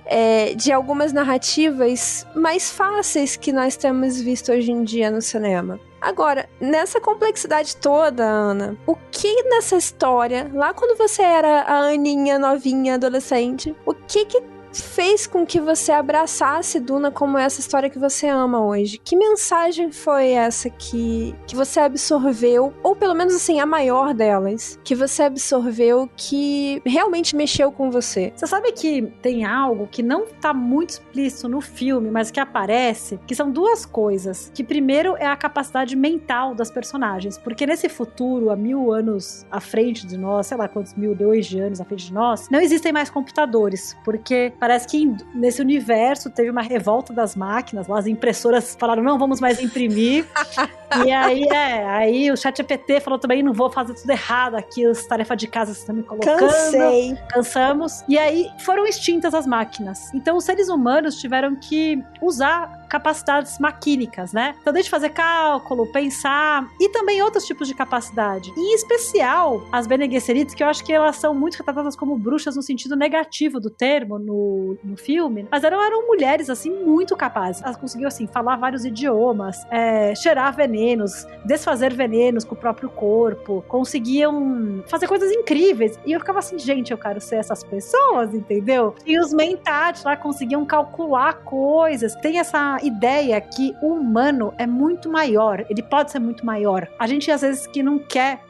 de algumas narrativas mais fáceis que nós temos visto hoje em dia no cinema. Agora, nessa complexidade toda, Ana, o que nessa história, lá quando você era a Aninha novinha, adolescente, o que fez com que você abraçasse Duna como essa história que você ama hoje? Que mensagem foi essa que você absorveu, ou pelo menos assim, a maior delas, que você absorveu que realmente mexeu com você? Você sabe que tem algo que não tá muito explícito no filme, mas que aparece, que são duas coisas. Que primeiro é a capacidade mental das personagens, porque nesse futuro, há 1000 anos à frente de nós, sei lá quantos milhões de anos à frente de nós, não existem mais computadores, porque parece que nesse universo teve uma revolta das máquinas, lá as impressoras falaram, não vamos mais imprimir. E aí o ChatGPT falou também, não vou fazer tudo errado aqui, as tarefas de casa que vocês estão me colocando. Cansamos. E aí foram extintas as máquinas. Então os seres humanos tiveram que usar capacidades maquínicas, né? Então desde fazer cálculo, pensar, e também outros tipos de capacidade. E, em especial, as Bene Gesserit, que eu acho que elas são muito retratadas como bruxas no sentido negativo do termo no filme, mas eram mulheres, assim, muito capazes. Elas conseguiam, assim, falar vários idiomas, cheirar venenos, desfazer venenos com o próprio corpo, conseguiam fazer coisas incríveis. E eu ficava assim, gente, eu quero ser essas pessoas, entendeu? E os mentats lá conseguiam calcular coisas. Tem essa ideia que o humano é muito maior, ele pode ser muito maior. A gente, às vezes, que não quer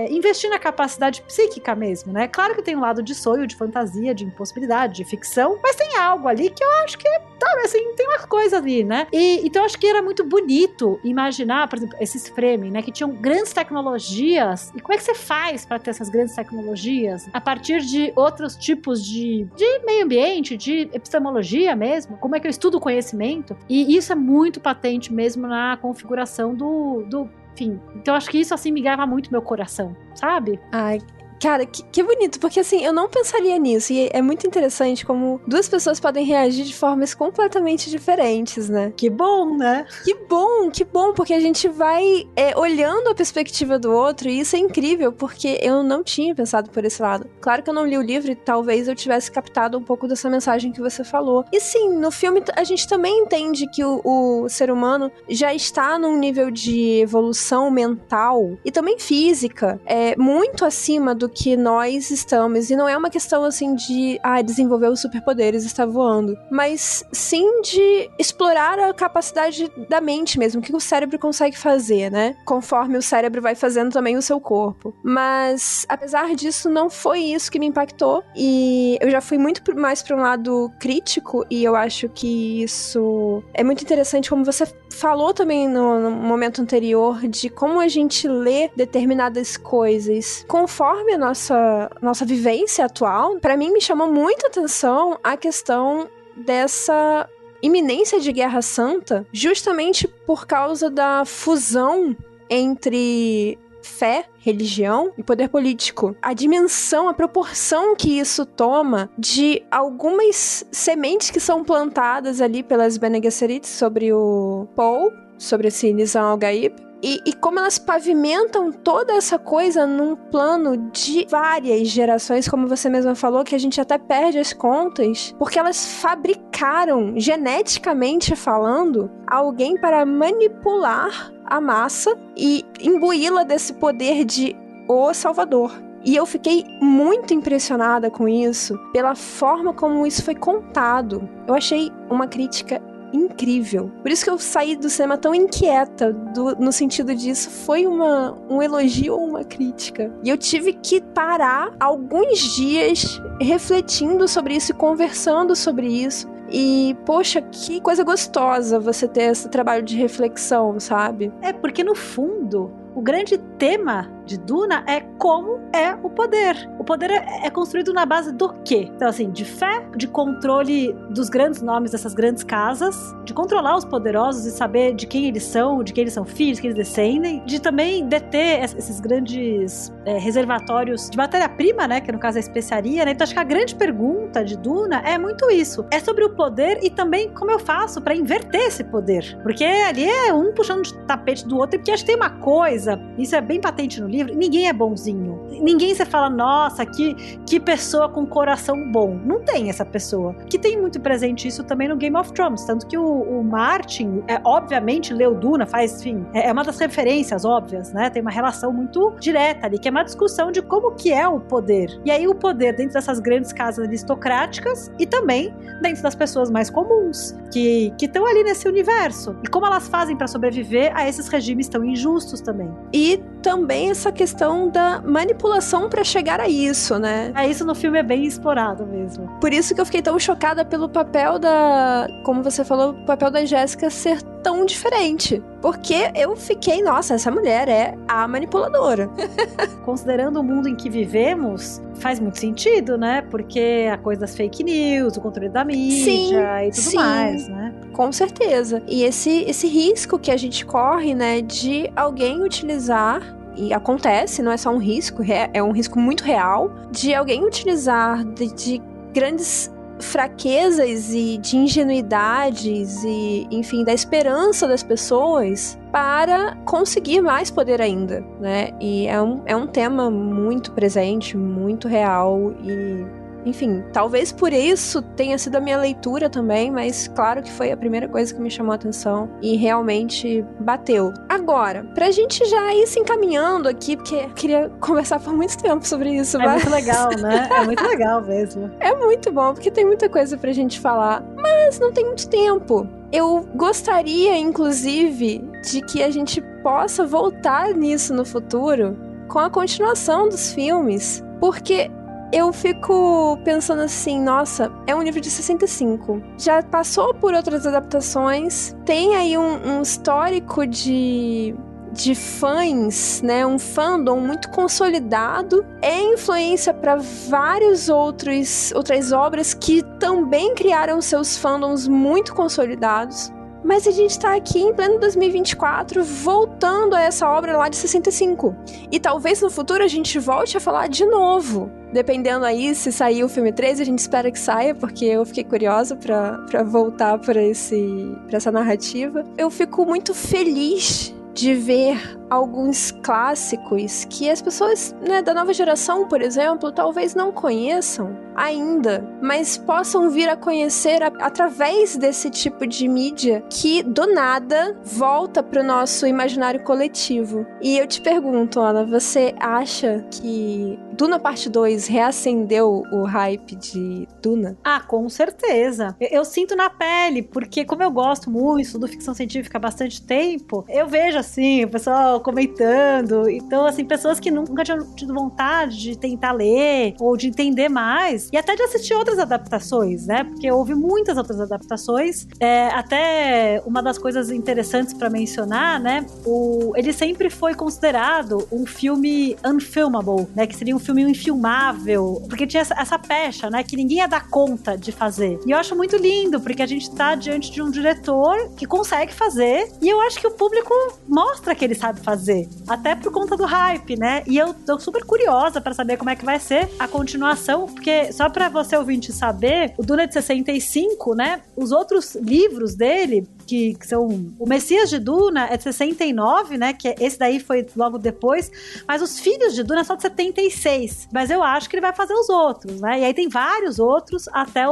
investir na capacidade psíquica mesmo, né? Claro que tem um lado de sonho, de fantasia, de impossibilidade, de ficção, mas tem algo ali que eu acho que, sabe, assim, tem umas coisas ali, né? Então eu acho que era muito bonito imaginar, por exemplo, esses Fremen, né, que tinham grandes tecnologias. E como é que você faz para ter essas grandes tecnologias a partir de outros tipos de meio ambiente, de epistemologia mesmo? Como é que eu estudo o conhecimento? E isso é muito patente mesmo na configuração do enfim. Então acho que isso, assim, me grava muito meu coração, sabe? Ai, cara, que bonito, porque assim, eu não pensaria nisso, e é muito interessante como duas pessoas podem reagir de formas completamente diferentes, né? Que bom, né? Que bom, porque a gente vai olhando a perspectiva do outro, e isso é incrível, porque eu não tinha pensado por esse lado. Claro que eu não li o livro e talvez eu tivesse captado um pouco dessa mensagem que você falou. E sim, no filme a gente também entende que o ser humano já está num nível de evolução mental e também física, muito acima do que nós estamos, e não é uma questão assim de desenvolver os superpoderes, estar voando, mas sim de explorar a capacidade da mente mesmo, o que o cérebro consegue fazer, né? Conforme o cérebro vai fazendo também o seu corpo. Mas, apesar disso, não foi isso que me impactou, e eu já fui muito mais para um lado crítico, e eu acho que isso é muito interessante, como você falou também no momento anterior, de como a gente lê determinadas coisas conforme a nossa vivência atual. Pra mim, me chamou muita atenção a questão dessa iminência de Guerra Santa, justamente por causa da fusão entre fé, religião e poder político. A dimensão, a proporção que isso toma de algumas sementes que são plantadas ali pelas Bene Gesserit sobre o Paul, sobre esse Nizam al-Gaib, e como elas pavimentam toda essa coisa num plano de várias gerações, como você mesma falou, que a gente até perde as contas, porque elas fabricaram, geneticamente falando, alguém para manipular a massa e imbuí-la desse poder de o Salvador. E eu fiquei muito impressionada com isso, pela forma como isso foi contado. Eu achei uma crítica incrível. Por isso que eu saí do cinema tão inquieta, no sentido disso, foi um elogio ou uma crítica. E eu tive que parar alguns dias refletindo sobre isso e conversando sobre isso. E, poxa, que coisa gostosa você ter esse trabalho de reflexão, sabe? Porque no fundo, o grande tema de Duna é como é o poder. O poder é construído na base do quê? Então, assim, de fé, de controle dos grandes nomes dessas grandes casas, de controlar os poderosos e saber de quem eles são filhos, de quem eles descendem, de também deter esses grandes reservatórios de matéria-prima, né, que no caso é a especiaria, né? Então, acho que a grande pergunta de Duna é muito isso. É sobre o poder e também como eu faço pra inverter esse poder. Porque ali é um puxando de tapete do outro, e porque acho que tem uma coisa, isso é bem patente no livro, ninguém é bonzinho. Ninguém você fala, nossa, que pessoa com coração bom. Não tem essa pessoa. Que tem muito presente isso também no Game of Thrones. Tanto que o Martin, obviamente, leu Duna, é uma das referências óbvias, né? Tem uma relação muito direta ali, que é uma discussão de como que é o poder. E aí o poder dentro dessas grandes casas aristocráticas e também dentro das pessoas mais comuns, que estão ali nesse universo. E como elas fazem para sobreviver a esses regimes tão injustos também. E também essa questão da manipulação pra chegar a isso, né? Isso no filme é bem explorado mesmo. Por isso que eu fiquei tão chocada pelo papel como você falou, o papel da Jéssica ser tão diferente. Porque eu fiquei, nossa, essa mulher é a manipuladora. Considerando o mundo em que vivemos, faz muito sentido, né? Porque a coisa das fake news, o controle da mídia e tudo mais, né? Com certeza. E esse risco que a gente corre, né, de alguém utilizar, e acontece, não é só um risco, é um risco muito real, de alguém utilizar de grandes fraquezas e de ingenuidades e, enfim, da esperança das pessoas para conseguir mais poder ainda, né? E é um tema muito presente, muito real e... Enfim, talvez por isso tenha sido a minha leitura também, mas claro que foi a primeira coisa que me chamou a atenção e realmente bateu. Agora, pra gente já ir se encaminhando aqui, porque eu queria conversar por muito tempo sobre isso. Muito legal, né? É muito legal mesmo. É muito bom, porque tem muita coisa pra gente falar, mas não tem muito tempo. Eu gostaria, inclusive, de que a gente possa voltar nisso no futuro com a continuação dos filmes, porque... eu fico pensando assim, nossa, é um livro de 65. Já passou por outras adaptações, tem aí um histórico de fãs, né? Um fandom muito consolidado. É influência para várias outras obras que também criaram seus fandoms muito consolidados. Mas a gente tá aqui em pleno 2024 voltando a essa obra lá de 65. E talvez no futuro a gente volte a falar de novo. Dependendo aí, se sair o filme 3, a gente espera que saia, porque eu fiquei curiosa pra voltar pra essa narrativa. Eu fico muito feliz de ver alguns clássicos que as pessoas, né, da nova geração, por exemplo, talvez não conheçam ainda, mas possam vir a conhecer através desse tipo de mídia que, do nada, volta pro nosso imaginário coletivo. E eu te pergunto, Ana, você acha que Duna Parte 2 reacendeu o hype de Duna? Com certeza. Eu sinto na pele, porque como eu gosto muito do ficção científica há bastante tempo, eu vejo, assim, o pessoal comentando. Então, assim, pessoas que nunca tinham tido vontade de tentar ler ou de entender mais e até de assistir outras adaptações, né? Porque houve muitas outras adaptações. Até uma das coisas interessantes pra mencionar, né? Ele sempre foi considerado um filme unfilmable, né? Que seria um filme infilmável, porque tinha essa pecha, né? Que ninguém ia dar conta de fazer. E eu acho muito lindo, porque a gente tá diante de um diretor que consegue fazer, e eu acho que o público mostra que ele sabe fazer, até por conta do hype, né? E eu tô super curiosa pra saber como é que vai ser a continuação, porque só pra você ouvinte saber, o Duna de 65, né? Os outros livros dele que são... O Messias de Duna é de 69, né? Que esse daí foi logo depois. Mas os filhos de Duna são de 76. Mas eu acho que ele vai fazer os outros, né? E aí tem vários outros, até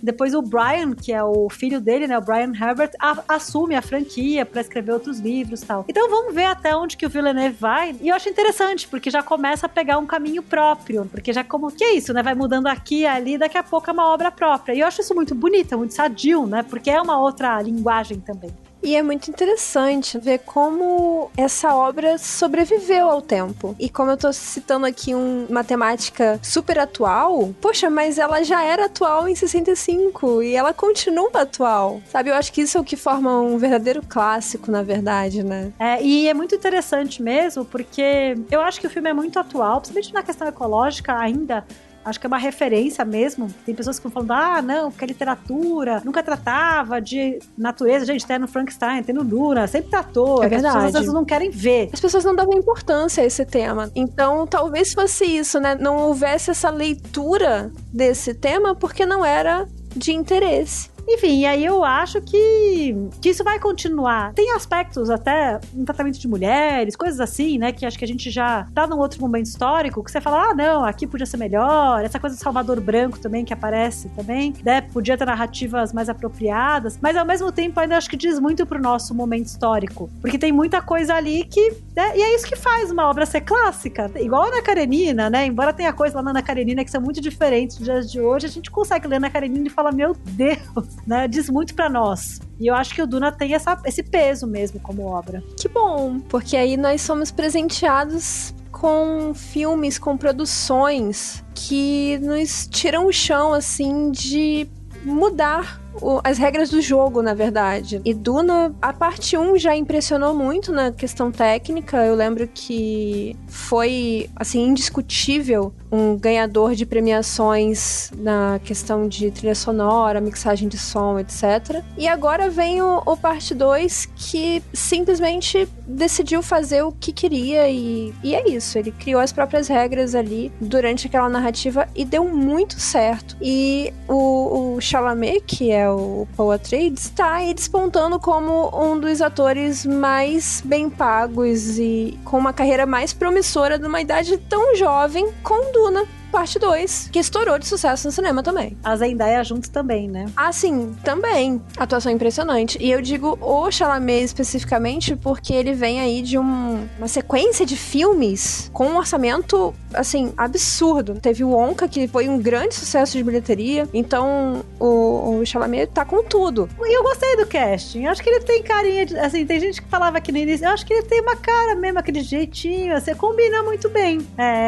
depois o Brian, que é o filho dele, né? O Brian Herbert, assume a franquia pra escrever outros livros e tal. Então vamos ver até onde que o Villeneuve vai. E eu acho interessante, porque já começa a pegar um caminho próprio. Porque já como que é isso, né? Vai mudando aqui e ali, daqui a pouco é uma obra própria. E eu acho isso muito bonito, muito sadio, né? Porque é uma outra linguagem também. E é muito interessante ver como essa obra sobreviveu ao tempo. E como eu tô citando aqui uma temática super atual, poxa, mas ela já era atual em 65 e ela continua atual, sabe? Eu acho que isso é o que forma um verdadeiro clássico, na verdade, né? E é muito interessante mesmo, porque eu acho que o filme é muito atual, principalmente na questão ecológica ainda. Acho que é uma referência mesmo. Tem pessoas que vão falando, não, porque a literatura nunca tratava de natureza. Gente, tem no Frankenstein, tem no Duna, sempre tratou. É verdade. As pessoas às vezes não querem ver. As pessoas não davam importância a esse tema. Então, talvez fosse isso, né? Não houvesse essa leitura desse tema porque não era de interesse. Enfim, e aí eu acho que isso vai continuar. Tem aspectos até no tratamento de mulheres, coisas assim, né, que acho que a gente já tá num outro momento histórico, que você fala, não, aqui podia ser melhor, essa coisa do Salvador Branco também, que aparece também, né, podia ter narrativas mais apropriadas, mas ao mesmo tempo ainda acho que diz muito pro nosso momento histórico, porque tem muita coisa ali que, né, e é isso que faz uma obra ser clássica, igual a Ana Karenina, né, embora tenha coisa lá na Ana Karenina que são muito diferentes dos dias de hoje, a gente consegue ler Ana Karenina e falar, meu Deus, né, diz muito pra nós. E eu acho que o Duna tem esse peso mesmo como obra. Que bom, porque aí nós somos presenteados com filmes, com produções que nos tiram o chão, assim, de mudar as regras do jogo, na verdade. E Duna, a parte 1 já impressionou muito na questão técnica. Eu lembro que foi, assim, indiscutível um ganhador de premiações na questão de trilha sonora, mixagem de som, etc. E agora vem o parte 2, que simplesmente decidiu fazer o que queria e é isso. Ele criou as próprias regras ali durante aquela narrativa e deu muito certo. E o Chalamet, que é o Paul Atreides, tá aí despontando como um dos atores mais bem pagos e com uma carreira mais promissora numa idade tão jovem, com Duna parte 2, que estourou de sucesso no cinema também. A Zendaya junto também, né? Ah, sim, também. Atuação impressionante. E eu digo o Chalamet especificamente porque ele vem aí de uma sequência de filmes com um orçamento, assim, absurdo. Teve o Wonka, que foi um grande sucesso de bilheteria. Então, o Chalamet tá com tudo. E eu gostei do casting. Eu acho que ele tem carinha de, assim, tem gente que falava aqui no início, eu acho que ele tem uma cara mesmo, aquele jeitinho, você combina muito bem.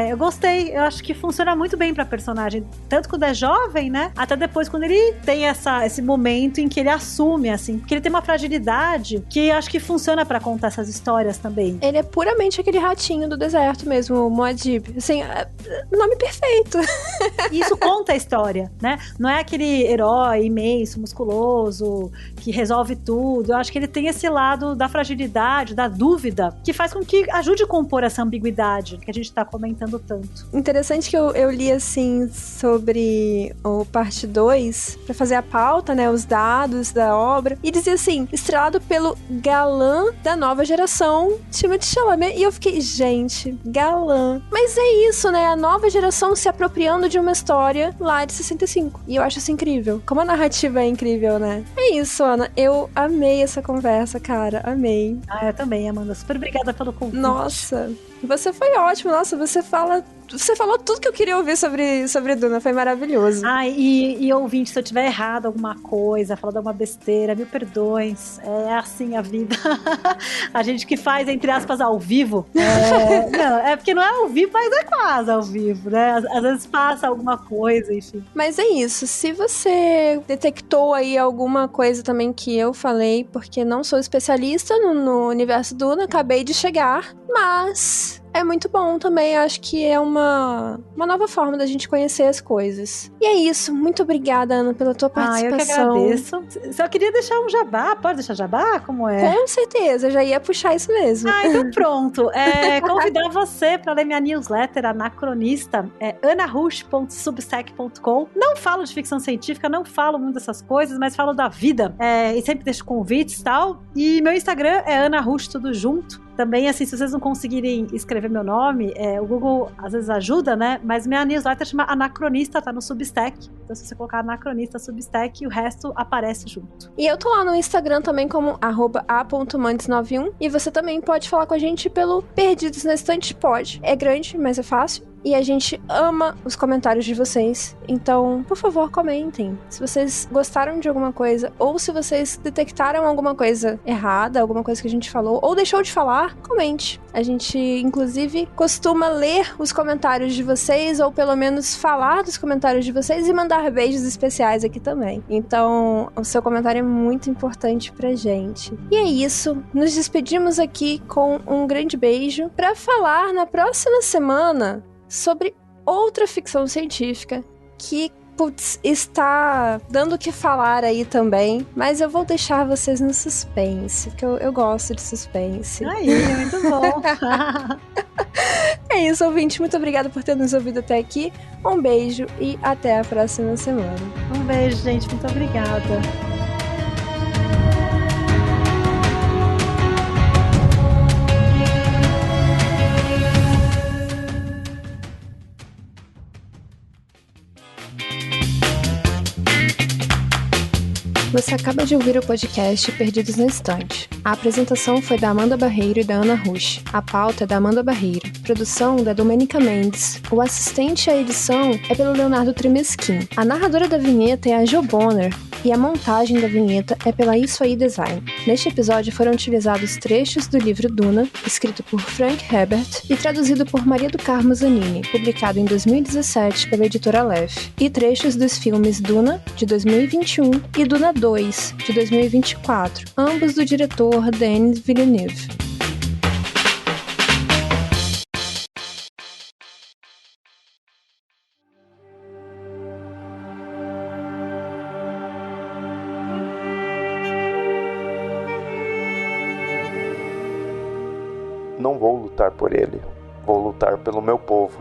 Eu gostei. Eu acho que funciona muito bem pra personagem, tanto quando é jovem, né, até depois quando ele tem esse momento em que ele assume, assim, porque ele tem uma fragilidade que acho que funciona pra contar essas histórias também. Ele é puramente aquele ratinho do deserto mesmo, o Muad'Dib, assim, nome perfeito. E isso conta a história, né, não é aquele herói imenso, musculoso, que resolve tudo. Eu acho que ele tem esse lado da fragilidade, da dúvida, que faz com que ajude a compor essa ambiguidade que a gente tá comentando tanto. Interessante que eu li, assim, sobre o parte 2, pra fazer a pauta, né, os dados da obra, e dizia assim, estrelado pelo galã da nova geração, Timothée Chalamet, e eu fiquei, gente, galã. Mas é isso, né, a nova geração se apropriando de uma história lá de 65. E eu acho isso incrível. Como a narrativa é incrível, né? É isso, Ana, eu amei essa conversa, cara, amei. Eu também, Amanda, super obrigada pelo convite. Nossa, você foi ótimo, nossa, você falou tudo que eu queria ouvir sobre Duna, foi maravilhoso. E ouvinte, se eu tiver errado alguma coisa, falado alguma besteira, mil perdões, é assim a vida. A gente que faz, entre aspas, ao vivo, não, porque não é ao vivo, mas é quase ao vivo, né? Às vezes passa alguma coisa, enfim. Mas é isso, se você detectou aí alguma coisa também que eu falei, porque não sou especialista no universo Duna, acabei de chegar, mas é muito bom também. Eu acho que é uma nova forma da gente conhecer as coisas. E é isso. Muito obrigada, Ana, pela tua participação. Eu que agradeço. Só queria deixar um jabá. Pode deixar jabá? Como é? Com certeza, eu já ia puxar isso mesmo. Então pronto. Convidar você para ler minha newsletter Anacronista, anarush.substack.com. Não falo de ficção científica, não falo muito dessas coisas, mas falo da vida. E sempre deixo convites e tal. E meu Instagram é anarush, tudo junto. Também, assim, se vocês não conseguirem escrever meu nome, o Google às vezes ajuda, né? Mas minha newsletter chama Anacronista, tá no Substack. Então, se você colocar Anacronista Substack, o resto aparece junto. E eu tô lá no Instagram também como @a.mandes91. E você também pode falar com a gente pelo Perdidos na Estante Pod. É grande, mas é fácil. E a gente ama os comentários de vocês. Então, por favor, comentem. Se vocês gostaram de alguma coisa, ou se vocês detectaram alguma coisa errada, alguma coisa que a gente falou, ou deixou de falar, comente. A gente, inclusive, costuma ler os comentários de vocês, ou pelo menos falar dos comentários de vocês e mandar beijos especiais aqui também. Então, o seu comentário é muito importante pra gente. E é isso. Nos despedimos aqui com um grande beijo pra falar na próxima semana sobre outra ficção científica que, está dando o que falar aí também, mas eu vou deixar vocês no suspense, porque eu gosto de suspense. Aí, muito bom. É isso, ouvinte, muito obrigada por ter nos ouvido até aqui, um beijo e até a próxima semana. Um beijo, gente, muito obrigada. Você acaba de ouvir o podcast Perdidos na Estante. A apresentação foi da Amanda Barreiro e da Ana Rush. A pauta é da Amanda Barreiro. Produção da Domênica Mendes. O assistente à edição é pelo Leonardo Tremesquim. A narradora da vinheta é a Jo Bonner. E a montagem da vinheta é pela Isso Aí Design. Neste episódio foram utilizados trechos do livro Duna, escrito por Frank Herbert e traduzido por Maria do Carmo Zanini, publicado em 2017 pela editora Aleph, e trechos dos filmes Duna, de 2021, e Duna 2, de 2024, ambos do diretor Denis Villeneuve. Não vou lutar por ele, vou lutar pelo meu povo.